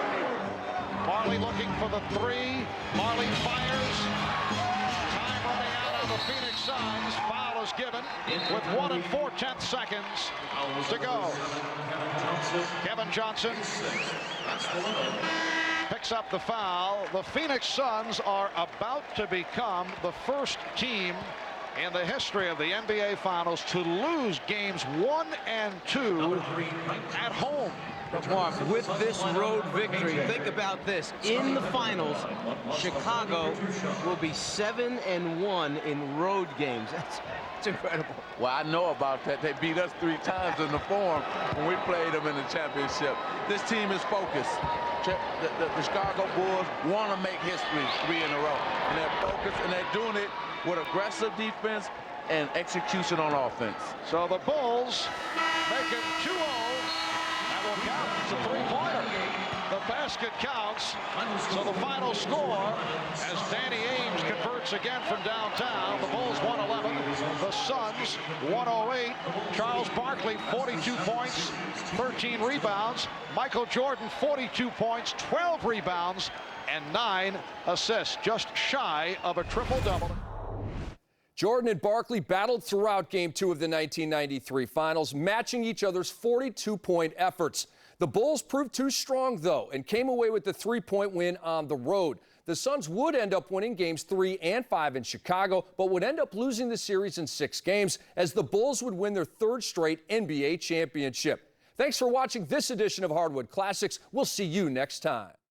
Marley looking for the 3. Marley fires. Time running out on the Phoenix Suns. Foul is given with 1 and 4/10 seconds to go. Kevin Johnson picks up the foul. The Phoenix Suns are about to become the first team in the history of the NBA Finals to lose games 1 and 2 at home. Mark, with this road victory, think about this. In the finals, Chicago will be 7-1 in road games. That's incredible. Well, I know about that. They beat us 3 times in the Forum when we played them in the championship. This team is focused. The Chicago Bulls want to make history 3 in a row. And they're focused, and they're doing it with aggressive defense and execution on offense. So the Bulls make it 2-0. That will count. It's a 3-pointer. The basket counts. So the final score, as Danny Ainge converts again from downtown, the Bulls 111, the Suns 108. Charles Barkley 42 points, 13 rebounds. Michael Jordan 42 points, 12 rebounds, and 9 assists, just shy of a triple-double. Jordan and Barkley battled throughout Game 2 of the 1993 Finals, matching each other's 42-point efforts. The Bulls proved too strong, though, and came away with the 3-point win on the road. The Suns would end up winning Games 3 and 5 in Chicago, but would end up losing the series in 6 games, as the Bulls would win their 3rd straight NBA championship. Thanks for watching this edition of Hardwood Classics. We'll see you next time.